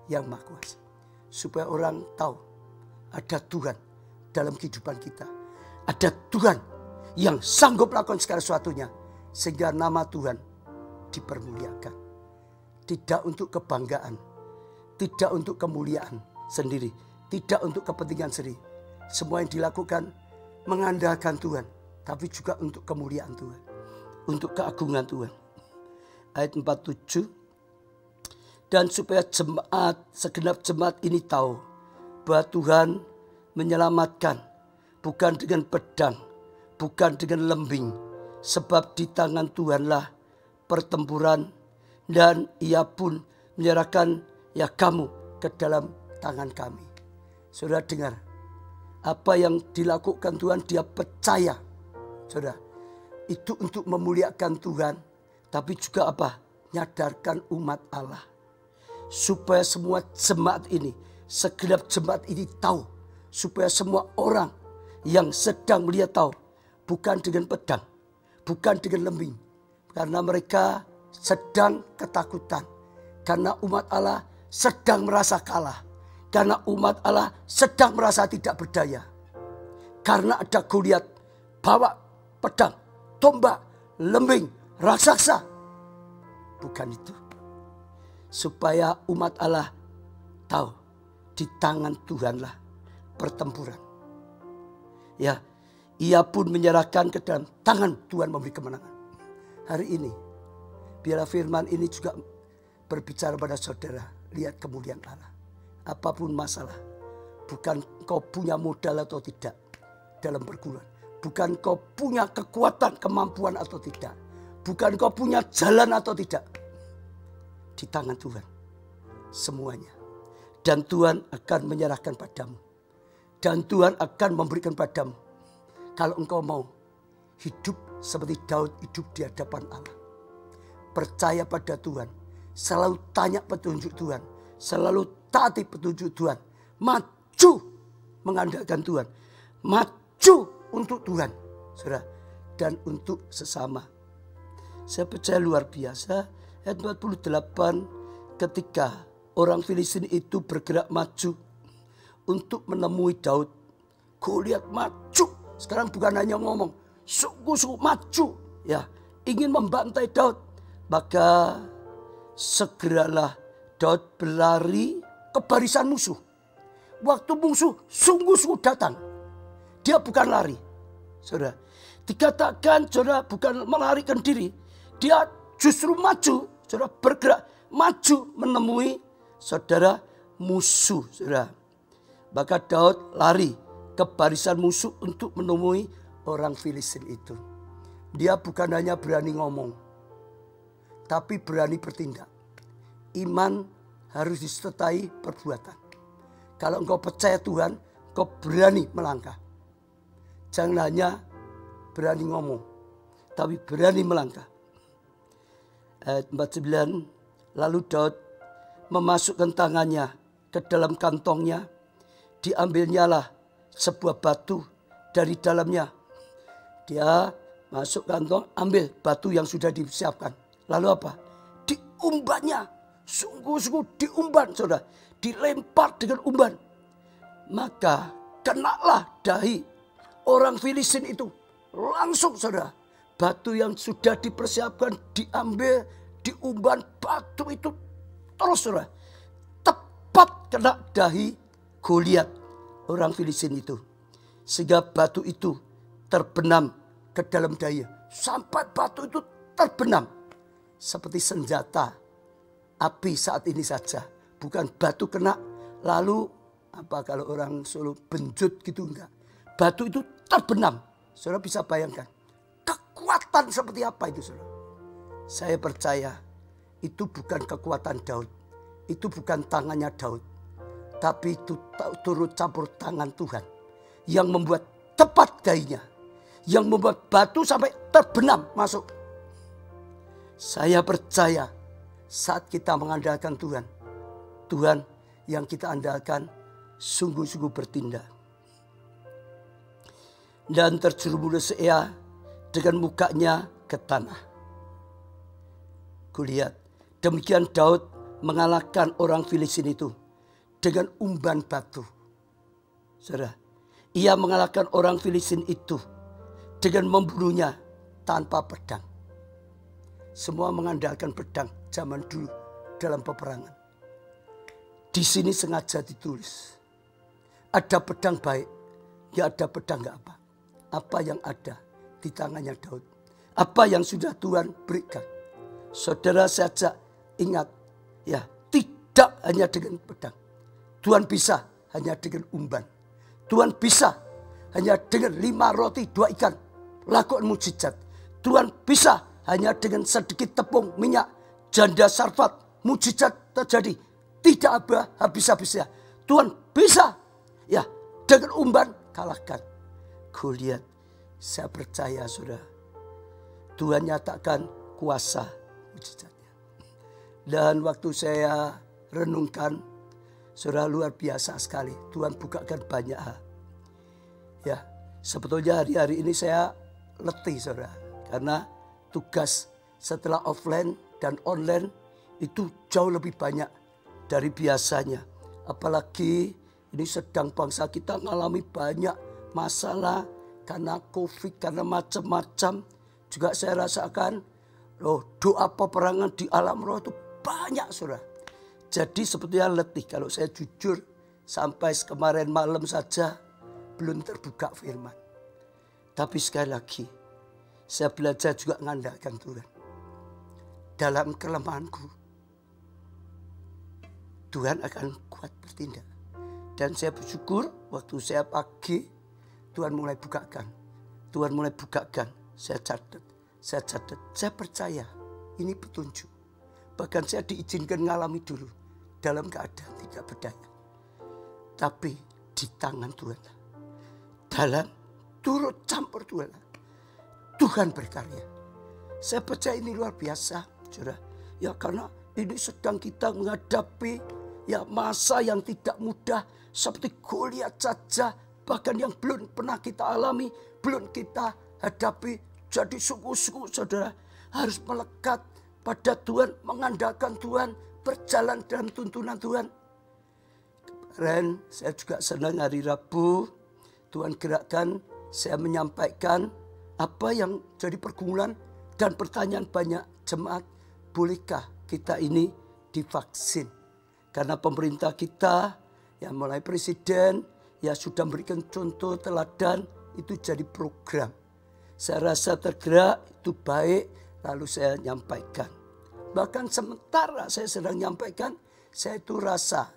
yang Maha Kuasa. Supaya orang tahu ada Tuhan dalam kehidupan kita. Ada Tuhan yang sanggup melakukan segala sesuatunya. Sehingga nama Tuhan dipermuliakan. Tidak untuk kebanggaan. Tidak untuk kemuliaan sendiri. Tidak untuk kepentingan sendiri. Semua yang dilakukan mengandalkan Tuhan. Tapi juga untuk kemuliaan Tuhan. Untuk keagungan Tuhan. Ayat 47. Dan supaya segenap jemaat ini tahu bahwa Tuhan menyelamatkan bukan dengan pedang, bukan dengan lembing, sebab di tangan Tuhanlah pertempuran dan Ia pun menyerahkan kamu ke dalam tangan kami. Saudara dengar, apa yang dilakukan Tuhan dia percaya, saudara, itu untuk memuliakan Tuhan, tapi juga apa? Nyadarkan umat Allah. Supaya semua jemaat ini, segenap jemaat ini tahu. Supaya semua orang yang sedang melihat tahu. Bukan dengan pedang, bukan dengan lembing. Karena mereka sedang ketakutan. Karena umat Allah sedang merasa kalah. Karena umat Allah sedang merasa tidak berdaya. Karena ada Goliat, bawa pedang, tombak, lembing, raksasa. Bukan itu. Supaya umat Allah tahu di tangan Tuhanlah pertempuran. Ya, Ia pun menyerahkan ke dalam tangan Tuhan memberi kemenangan. Hari ini, biarlah firman ini juga berbicara pada saudara. Lihat kemuliaan Allah. Apapun masalah, bukan kau punya modal atau tidak dalam pergumulan. Bukan kau punya kekuatan, kemampuan atau tidak. Bukan kau punya jalan atau tidak. Di tangan Tuhan semuanya. Dan Tuhan akan menyerahkan padamu. Dan Tuhan akan memberikan padamu. Kalau engkau mau hidup seperti Daud hidup di hadapan Allah. Percaya pada Tuhan. Selalu tanya petunjuk Tuhan. Selalu taati petunjuk Tuhan. Maju mengandalkan Tuhan. Maju untuk Tuhan. Saudara. Dan untuk sesama. Saya percaya luar biasa. Ayat 48, ketika orang Filistin itu bergerak maju untuk menemui Daud, Goliat maju. Sekarang bukan hanya ngomong, sungguh-sungguh maju, ya, ingin membantai Daud. Maka segeralah Daud berlari ke barisan musuh. Waktu musuh sungguh-sungguh datang, dia bukan lari. Saudara, dikatakan saudara bukan melarikan diri, dia justru maju, saudara, bergerak maju menemui saudara musuh, saudara. Maka Daud lari ke barisan musuh untuk menemui orang Filistin itu. Dia bukan hanya berani ngomong, tapi berani bertindak. Iman harus disertai perbuatan. Kalau engkau percaya Tuhan, engkau berani melangkah. Jangan hanya berani ngomong, tapi berani melangkah. Ayat 49, lalu Daud memasukkan tangannya ke dalam kantongnya. Diambilnyalah sebuah batu dari dalamnya. Dia masuk kantong, ambil batu yang sudah disiapkan. Lalu apa? Diumbannya. Sungguh-sungguh diumban, saudara. Dilempar dengan umban. Maka kenalah dahi orang Filistin itu. Langsung, saudara. Batu yang sudah dipersiapkan diambil, diumban. Batu itu terus, saudara, tepat kena dahi Goliat orang Filistin itu. Sehingga batu itu terbenam ke dalam dahinya. Sampai batu itu terbenam. Seperti senjata api saat ini saja. Bukan batu kena lalu apa kalau orang Solo benjut gitu, enggak. Batu itu terbenam. Saudara bisa bayangkan. Kekuatan seperti apa itu, saudara. Saya percaya itu bukan kekuatan Daud. Itu bukan tangannya Daud. Tapi itu turut campur tangan Tuhan. Yang membuat tepat dahinya. Yang membuat batu sampai terbenam masuk. Saya percaya saat kita mengandalkan Tuhan. Tuhan yang kita andalkan sungguh-sungguh bertindak. Dan terjerumus ia dengan mukanya ke tanah. Kulihat, demikian Daud mengalahkan orang Filistin itu dengan umban batu. Saudara, ia mengalahkan orang Filistin itu dengan membunuhnya tanpa pedang. Semua mengandalkan pedang zaman dulu dalam peperangan. Di sini sengaja ditulis. Ada pedang baik, ya ada pedang gak apa. Apa yang ada di tangannya Daud. Apa yang sudah Tuhan berikan. Saudara saja ingat, ya, tidak hanya dengan pedang. Tuhan bisa hanya dengan umban. Tuhan bisa hanya dengan 5 roti 2 ikan. Lakukan mujizat. Tuhan bisa hanya dengan sedikit tepung minyak. Janda Sarfat, mujizat terjadi. Tidak ada habis-habisnya. Tuhan bisa, ya, dengan umban kalahkan Goliat. Saya percaya, saudara, Tuhan nyatakan kuasa mujizatnya. Dan waktu saya renungkan, saudara, luar biasa sekali. Tuhan bukakan banyak hal. Ya, sebetulnya hari-hari ini saya letih, saudara. Karena tugas setelah offline dan online itu jauh lebih banyak dari biasanya. Apalagi ini sedang bangsa kita mengalami banyak masalah karena COVID, karena macam-macam. Juga saya rasakan doa peperangan di alam roh itu banyak, saudara. Jadi sebetulnya letih kalau saya jujur. Sampai kemarin malam saja belum terbuka firman. Tapi sekali lagi saya belajar juga mengandalkan Tuhan. Dalam kelemahanku Tuhan akan kuat bertindak. Dan saya bersyukur waktu saya pagi Tuhan mulai bukakan. Tuhan mulai bukakan. Saya catat. Saya percaya ini petunjuk. Bahkan saya diizinkan mengalami dulu dalam keadaan tidak berdaya. Tapi di tangan Tuhan. Dalam turut campur Tuhan. Tuhan berkarya. Saya percaya ini luar biasa, saudara. Ya, karena ini sedang kita menghadapi ya masa yang tidak mudah seperti Goliat saja, bahkan yang belum pernah kita alami, belum kita hadapi. Jadi sungguh-sungguh, saudara, harus melekat pada Tuhan, mengandalkan Tuhan, berjalan dalam tuntunan Tuhan. Kemarin saya juga senang hari Rabu Tuhan gerakkan saya menyampaikan apa yang jadi pergumulan dan pertanyaan banyak jemaat. Bolehkah kita ini divaksin? Karena pemerintah kita, ya mulai presiden, ya sudah memberikan contoh teladan, itu jadi program. Saya rasa tergerak, itu baik, lalu saya nyampaikan. Bahkan sementara saya sedang nyampaikan, saya itu rasa,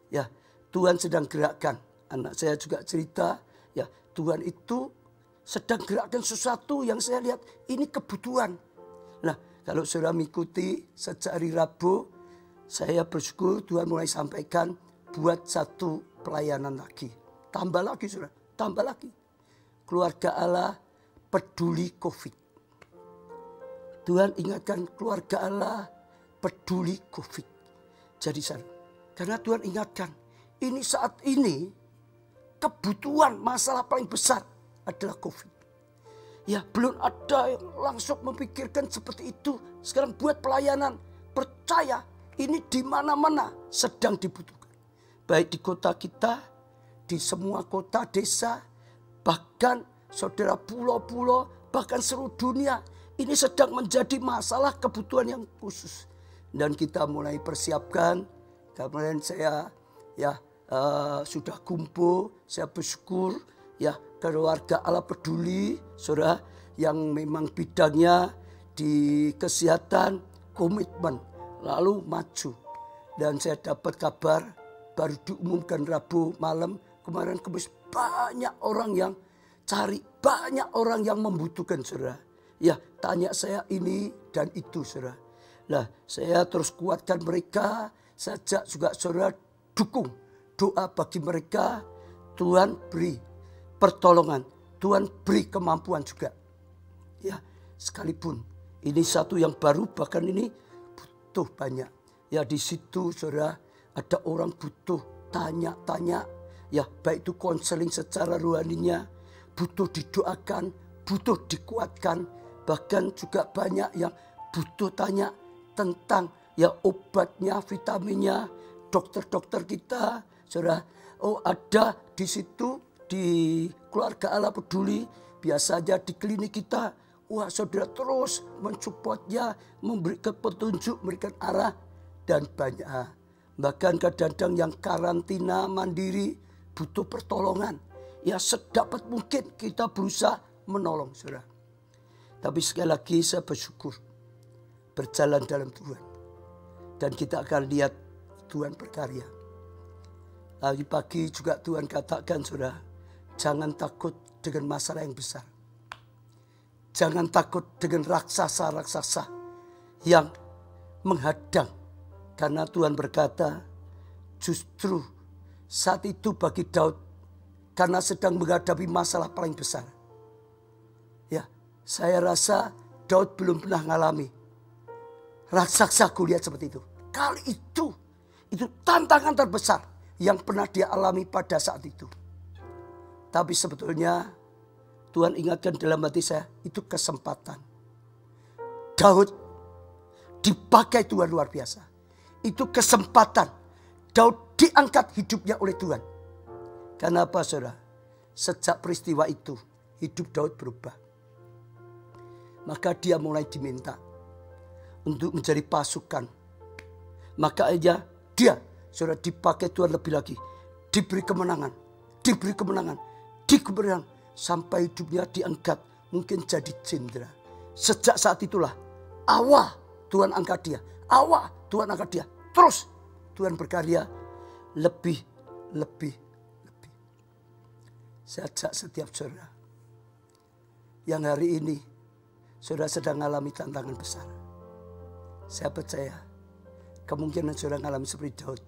ya Tuhan sedang gerakkan. Anak saya juga cerita, ya Tuhan itu sedang gerakkan sesuatu yang saya lihat ini kebutuhan. Nah, kalau saudara mengikuti sejak hari Rabu, saya bersyukur Tuhan mulai sampaikan buat satu pelayanan lagi. Tambah lagi saudara, tambah lagi. Keluarga Allah peduli COVID. Tuhan ingatkan keluarga Allah peduli COVID. Jadi saudara, karena Tuhan ingatkan, ini saat ini kebutuhan masalah paling besar adalah COVID. Ya belum ada yang langsung memikirkan seperti itu. Sekarang buat pelayanan, percaya ini di mana-mana sedang dibutuhkan. Baik di kota kita, di semua kota, desa, bahkan saudara pulau-pulau, bahkan seluruh dunia. Ini sedang menjadi masalah kebutuhan yang khusus. Dan kita mulai persiapkan. Kemarin saya sudah kumpul, saya bersyukur ya keluarga Allah peduli, saudara yang memang bidangnya di kesehatan, komitmen, lalu maju. Dan saya dapat kabar baru diumumkan Rabu malam, kemarin Kamis banyak orang yang cari, banyak orang yang membutuhkan saudara. Ya tanya saya ini dan itu saudara. Nah saya terus kuatkan mereka, sajak juga saudara dukung. Doa bagi mereka, Tuhan beri pertolongan, Tuhan beri kemampuan juga. Ya, sekalipun ini satu yang baru, bahkan ini butuh banyak. Ya di situ saudara ada orang butuh tanya-tanya, ya baik itu konseling secara rohaninya, butuh didoakan, butuh dikuatkan, bahkan juga banyak yang butuh tanya tentang ya obatnya, vitaminnya, dokter-dokter kita. Saudara, oh ada di situ di keluarga Allah peduli, biasanya di klinik kita, wah saudara terus mensupportnya, memberikan petunjuk, memberikan arah dan banyak. Bahkan kadang-kadang yang karantina mandiri butuh pertolongan. Ya sedapat mungkin kita berusaha menolong saudara. Tapi sekali lagi saya bersyukur berjalan dalam Tuhan. Dan kita akan lihat Tuhan berkarya. Tadi pagi juga Tuhan katakan saudara, jangan takut dengan masalah yang besar. Jangan takut dengan raksasa-raksasa yang menghadang. Karena Tuhan berkata, justru saat itu bagi Daud, karena sedang menghadapi masalah paling besar. Ya, saya rasa Daud belum pernah mengalami raksasa Goliat seperti itu. Kali itu tantangan terbesar yang pernah dia alami pada saat itu. Tapi sebetulnya Tuhan ingatkan dalam hati saya, itu kesempatan. Daud dipakai Tuhan luar biasa. Itu kesempatan. Daud diangkat hidupnya oleh Tuhan. Karena apa saudara? Sejak peristiwa itu hidup Daud berubah. Maka dia mulai diminta untuk menjadi pasukan. Maka aja dia saudara dipakai Tuhan lebih lagi. Diberi kemenangan. Diberi kemenangan. Diberi sampai hidupnya diangkat. Mungkin jadi jenderal. Sejak saat itulah awal Tuhan angkat dia. Awal Tuhan angkat dia. Terus Tuhan berkarya lebih. Saya ajak setiap saudara. Yang hari ini saudara sedang mengalami tantangan besar. Saya percaya kemungkinan saudara mengalami seperti Daud.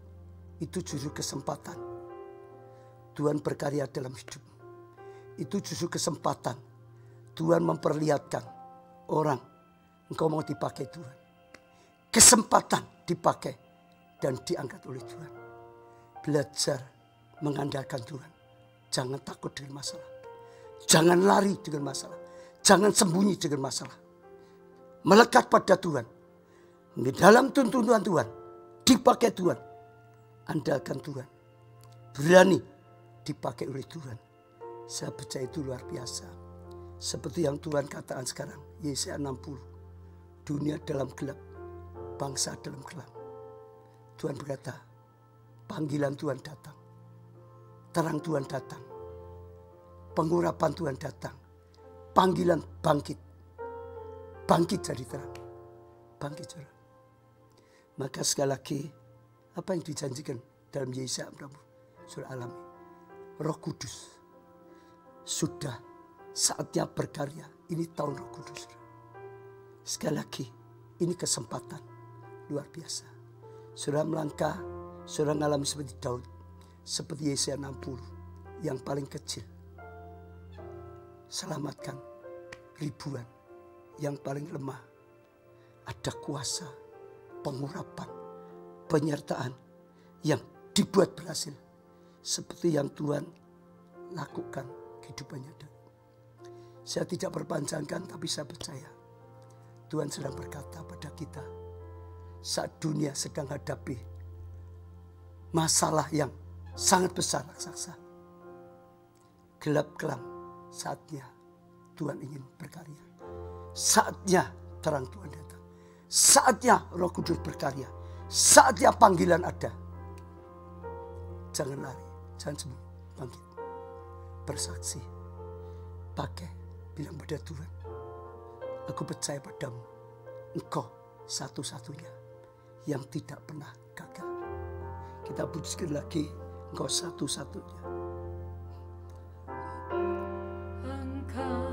Itu justru kesempatan Tuhan berkarya dalam hidup. Itu justru kesempatan Tuhan memperlihatkan orang, engkau mau dipakai Tuhan. Kesempatan dipakai dan diangkat oleh Tuhan. Belajar mengandalkan Tuhan. Jangan takut dengan masalah. Jangan lari dengan masalah. Jangan sembunyi dengan masalah. Melekat pada Tuhan. Di dalam tuntunan Tuhan, dipakai Tuhan. Andalkan Tuhan. Berani dipakai oleh Tuhan. Saya percaya itu luar biasa. Seperti yang Tuhan katakan sekarang. Yesaya 60. Dunia dalam gelap. Bangsa dalam gelap. Tuhan berkata, panggilan Tuhan datang. Terang Tuhan datang. Pengurapan Tuhan datang. Panggilan bangkit. Bangkit jadi terang. Bangkit jadi. Maka sekali lagi, apa yang dijanjikan dalam Yesaya 60 sudah alami. Roh Kudus sudah saatnya berkarya. Ini tahun Roh Kudus. Sekali lagi, ini kesempatan luar biasa. Sudah melangkah, sudah mengalami seperti Daud, seperti Yesaya 60 yang paling kecil. Selamatkan ribuan yang paling lemah. Ada kuasa, pengurapan, penyertaan yang dibuat berhasil. Seperti yang Tuhan lakukan kehidupannya. Saya tidak perpanjangkan, tapi saya percaya Tuhan sedang berkata pada kita saat dunia sedang hadapi masalah yang sangat besar raksasa. Gelap kelam, saatnya Tuhan ingin berkarya. Saatnya terang Tuhan datang. Saatnya Roh Kudus berkarya. Saatnya panggilan ada. Jangan lari, jangan sembunyi, bangkit. Bersaksi, pakai, bilang pada Tuhan, aku percaya padamu, Engkau satu-satunya yang tidak pernah gagal. Kita pujikan lagi, Engkau satu-satunya. Engkau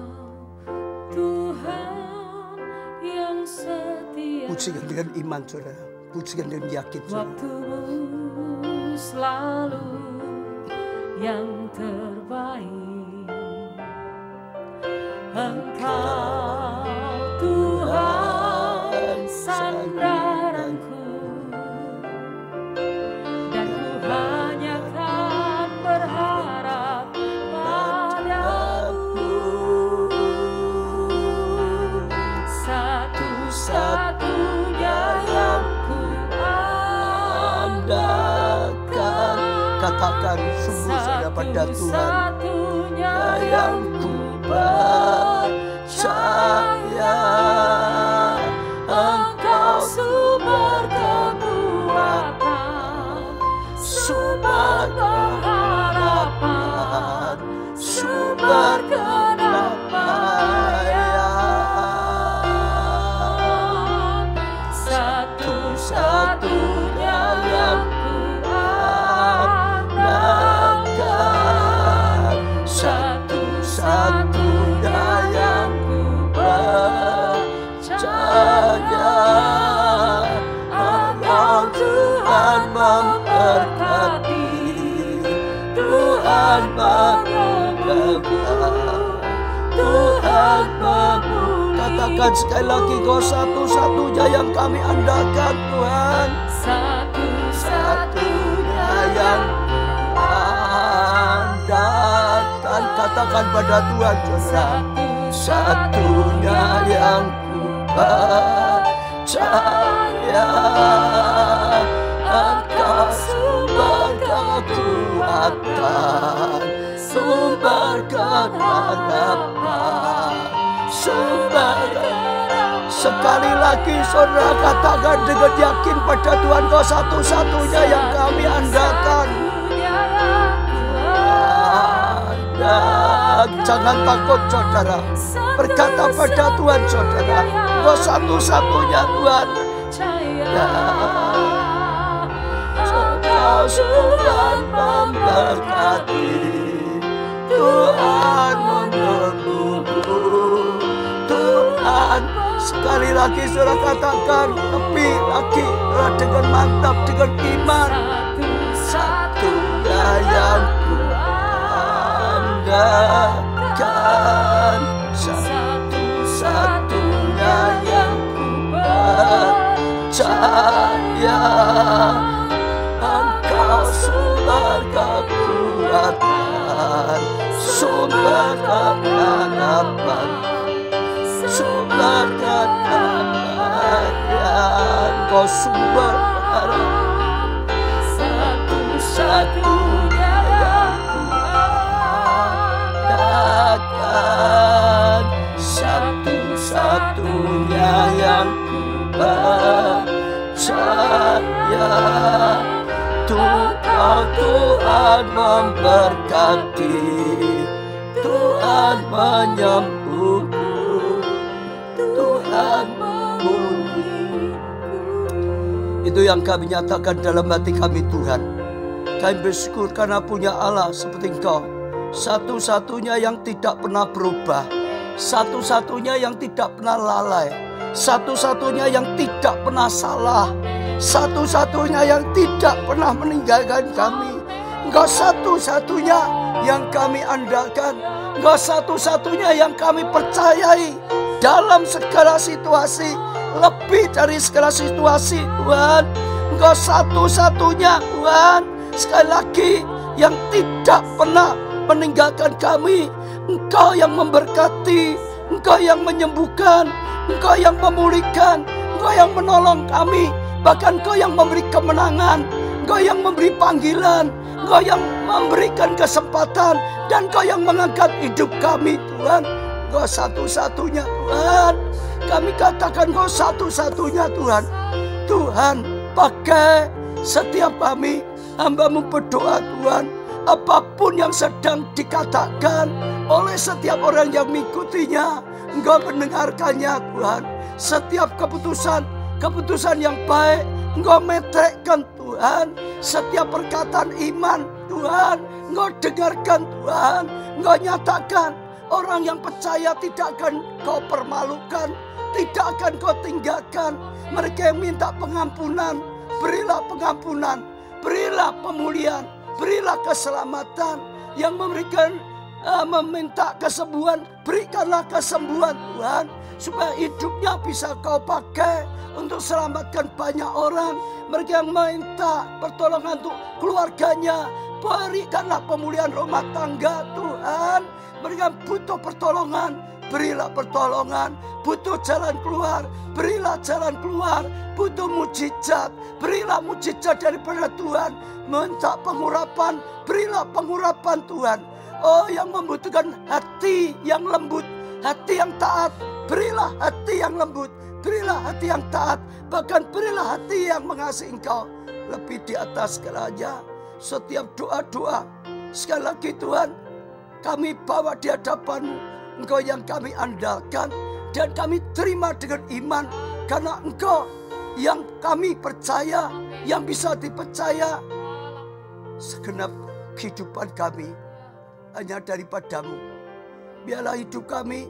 Tuhan yang setia. Pujikan dengan iman, saudara. Pujikan dengan yakin, saudara. Waktumu selalu yang terbaik. Engkau Tuhan sandaranku, dan ku hanya kan berharap padamu. Satu-satunya yang ku andalkan. Katakan sungguh saja pada Tuhan. Satu-satunya yang ku percaya. Engkau sumber kekuatan, sumber pengharapan, sumber kedamaian. Satu-satunya yang ku andalkan. Satu-satunya yang ku percaya. Engkau Tuhan memberkati, Tuhan mengemban, Tuhan memulihkan. Katakan sekali lagi, Kau satu-satunya yang kami andalkan, Tuhan. Satu-satunya yang andalkan. Katakan pada Tuhan, saudara. Satunya yang ku percaya. Engkau sumber kekuatan, sumber harapan, sumber. Sekali lagi saudara katakan dengan yakin pada Tuhan, Kau satu-satunya yang kami andalkan. Jangan takut saudara. Berkata pada Tuhan saudara, Kau satu-satunya Tuhan. Tuhan memberkati, Tuhan menembus, Tuhan. Sekali lagi saudara katakan lebih lagi dengan mantap, dengan iman. Satunya yang ku andalkan, satu-satunya yang ku percaya. Engkau sumber kekuatan, sumber harapan, sumber kedamaian. Engkau sumber harapan. satu-satunya yang kuandalkan, satu-satunya yang percaya. Tuhan memberkati, Tuhan menyembuhku, Tuhan memulihku. Itu yang kami nyatakan dalam hati kami, Tuhan. Kami bersyukur karena punya Allah seperti Engkau, satu-satunya yang tidak pernah berubah, satu-satunya yang tidak pernah lalai, satu-satunya yang tidak pernah salah, satu-satunya yang tidak pernah meninggalkan kami. Engkau satu-satunya yang kami andalkan, Engkau satu-satunya yang kami percayai dalam segala situasi, lebih dari segala situasi, Tuhan. Engkau satu-satunya, Tuhan, sekali lagi yang tidak pernah meninggalkan kami. Engkau yang memberkati, Engkau yang menyembuhkan, Engkau yang memulihkan, Engkau yang menolong kami. Bahkan Engkau yang memberi kemenangan, Engkau yang memberi panggilan, Engkau yang memberikan kesempatan, dan Engkau yang mengangkat hidup kami, Tuhan. Engkau satu-satunya, Tuhan. Kami katakan Engkau satu-satunya, Tuhan. Tuhan, pakai setiap kami, hamba-Mu berdoa, Tuhan. Apapun yang sedang dikatakan oleh setiap orang yang mengikutinya, Engkau mendengarkannya, Tuhan. Setiap keputusan yang baik Engkau metrekkan, Tuhan. Setiap perkataan iman, Tuhan, Engkau dengarkan, Tuhan. Engkau nyatakan. Orang yang percaya tidak akan Kau permalukan, tidak akan Kau tinggalkan. Mereka yang minta pengampunan, berilah pengampunan, berilah pemulihan, berilah keselamatan. Yang memberikan meminta kesembuhan, berikanlah kesembuhan, Tuhan. Supaya hidupnya bisa Kau pakai untuk selamatkan banyak orang. Mereka yang minta pertolongan untuk keluarganya, berikanlah pemulihan rumah tangga, Tuhan. Mereka butuh pertolongan, berilah pertolongan. Butuh jalan keluar, berilah jalan keluar. Butuh mujizat, berilah mujizat daripada Tuhan. Minta pengurapan, berilah pengurapan, Tuhan. Oh, yang membutuhkan hati yang lembut, hati yang taat, berilah hati yang lembut, berilah hati yang taat. Bahkan berilah hati yang mengasihi Engkau. Lebih di atas segalanya, setiap doa-doa, sekali lagi Tuhan, kami bawa di hadapan-Mu. Engkau yang kami andalkan, dan kami terima dengan iman. Karena Engkau yang kami percaya, yang bisa dipercaya. Segenap kehidupan kami hanya daripada-Mu. Biarlah hidup kami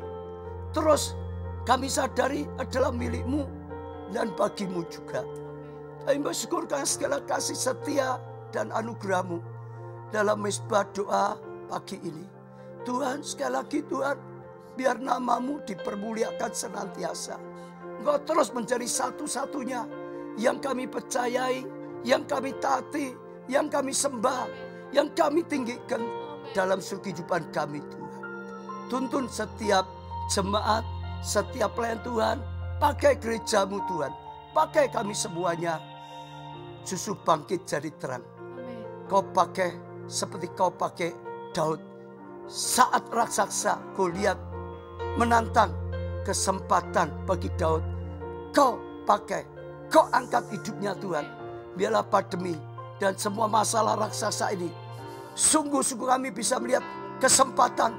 terus kami sadari adalah milik-Mu dan bagi-Mu juga. Kami bersyukur karena segala kasih setia dan anugerah-Mu dalam mezbah doa pagi ini. Tuhan, sekali lagi Tuhan, biar nama-Mu dipermuliakan senantiasa. Engkau terus menjadi satu-satunya yang kami percayai, yang kami taati, yang kami sembah, yang kami tinggikan dalam kehidupan kami, Tuhan. Tuntun setiap jemaat, setiap pelayan Tuhan, pakai gereja-Mu Tuhan, pakai kami semuanya, justru bangkit jadi terang. Kau pakai seperti Kau pakai Daud. Saat raksasa Goliat menantang kesempatan bagi Daud, Kau pakai, Kau angkat hidupnya, Tuhan. Biarlah pandemi dan semua masalah raksasa ini, sungguh-sungguh kami bisa melihat kesempatan.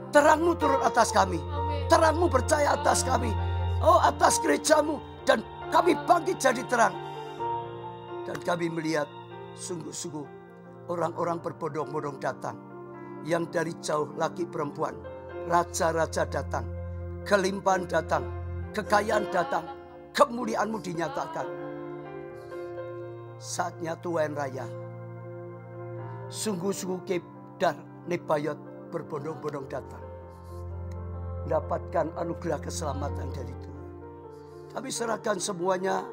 Terang-Mu turun atas kami, terang-Mu percaya atas kami, oh atas gereja-Mu, dan kami bangkit jadi terang. Dan kami melihat sungguh-sungguh orang-orang berbondong-bondong datang. Yang dari jauh, laki perempuan, raja-raja datang, kelimpahan datang, kekayaan datang, kemuliaan-Mu dinyatakan. Saatnya tuan raya, sungguh-sungguh Kedar Nebayot berbondong-bondong datang, mendapatkan anugerah keselamatan dari Tuhan. Kami serahkan semuanya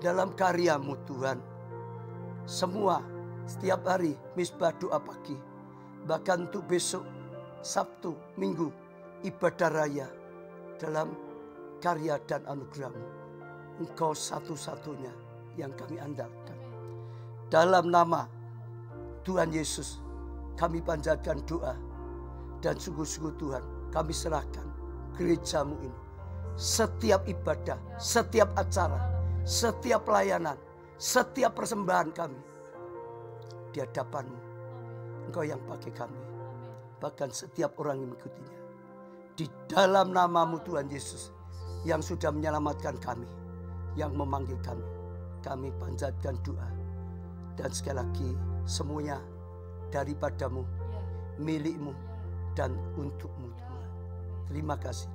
dalam karya-Mu Tuhan. Semua setiap hari mezbah doa pagi, bahkan untuk besok Sabtu, Minggu, ibadah raya, dalam karya dan anugerah-Mu. Engkau satu-satunya yang kami andalkan. Dalam nama Tuhan Yesus, kami panjatkan doa. Dan sungguh-sungguh Tuhan, kami serahkan gerejamu ini. Setiap ibadah, setiap acara, setiap pelayanan, setiap persembahan kami di hadapan-Mu. Engkau yang pakai kami. Bahkan setiap orang yang mengikutinya. Di dalam nama-Mu Tuhan Yesus, yang sudah menyelamatkan kami, yang memanggil kami panjatkan doa. Dan sekali lagi, semuanya daripada-Mu, milik-Mu, dan untuk-Mu Tuhan. Terima kasih.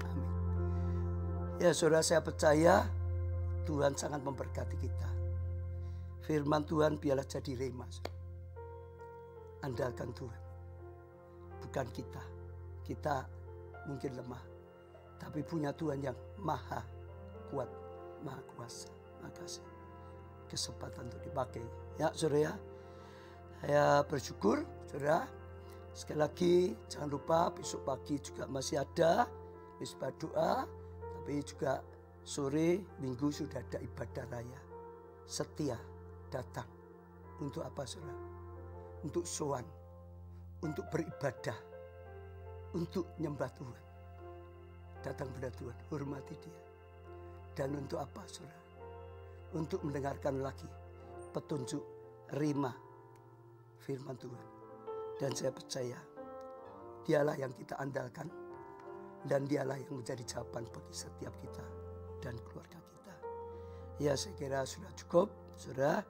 Amin. Ya saudara, saya percaya Tuhan sangat memberkati kita. Firman Tuhan biarlah jadi rema. Andalkan Tuhan, bukan kita. Kita mungkin lemah, tapi punya Tuhan yang maha kuat, maha kuasa. Makasih kesempatan untuk dipakai. Ya saudara, saya bersyukur saudara. Sekali lagi jangan lupa besok pagi juga masih ada misbah doa. Tapi juga sore minggu sudah ada ibadah raya. Setia datang. Untuk apa saudara? Untuk sowan. Untuk beribadah. Untuk nyembah Tuhan. Datang pada Tuhan, hormati Dia. Dan untuk apa saudara? Untuk mendengarkan lagi petunjuk rema firman Tuhan. Dan saya percaya Dialah yang kita andalkan. Dan Dialah yang menjadi jawaban bagi setiap kita dan keluarga kita. Ya saya kira sudah cukup. Saudara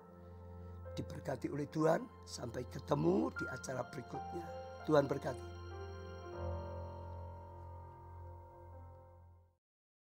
diberkati oleh Tuhan. Sampai ketemu di acara berikutnya. Tuhan berkati.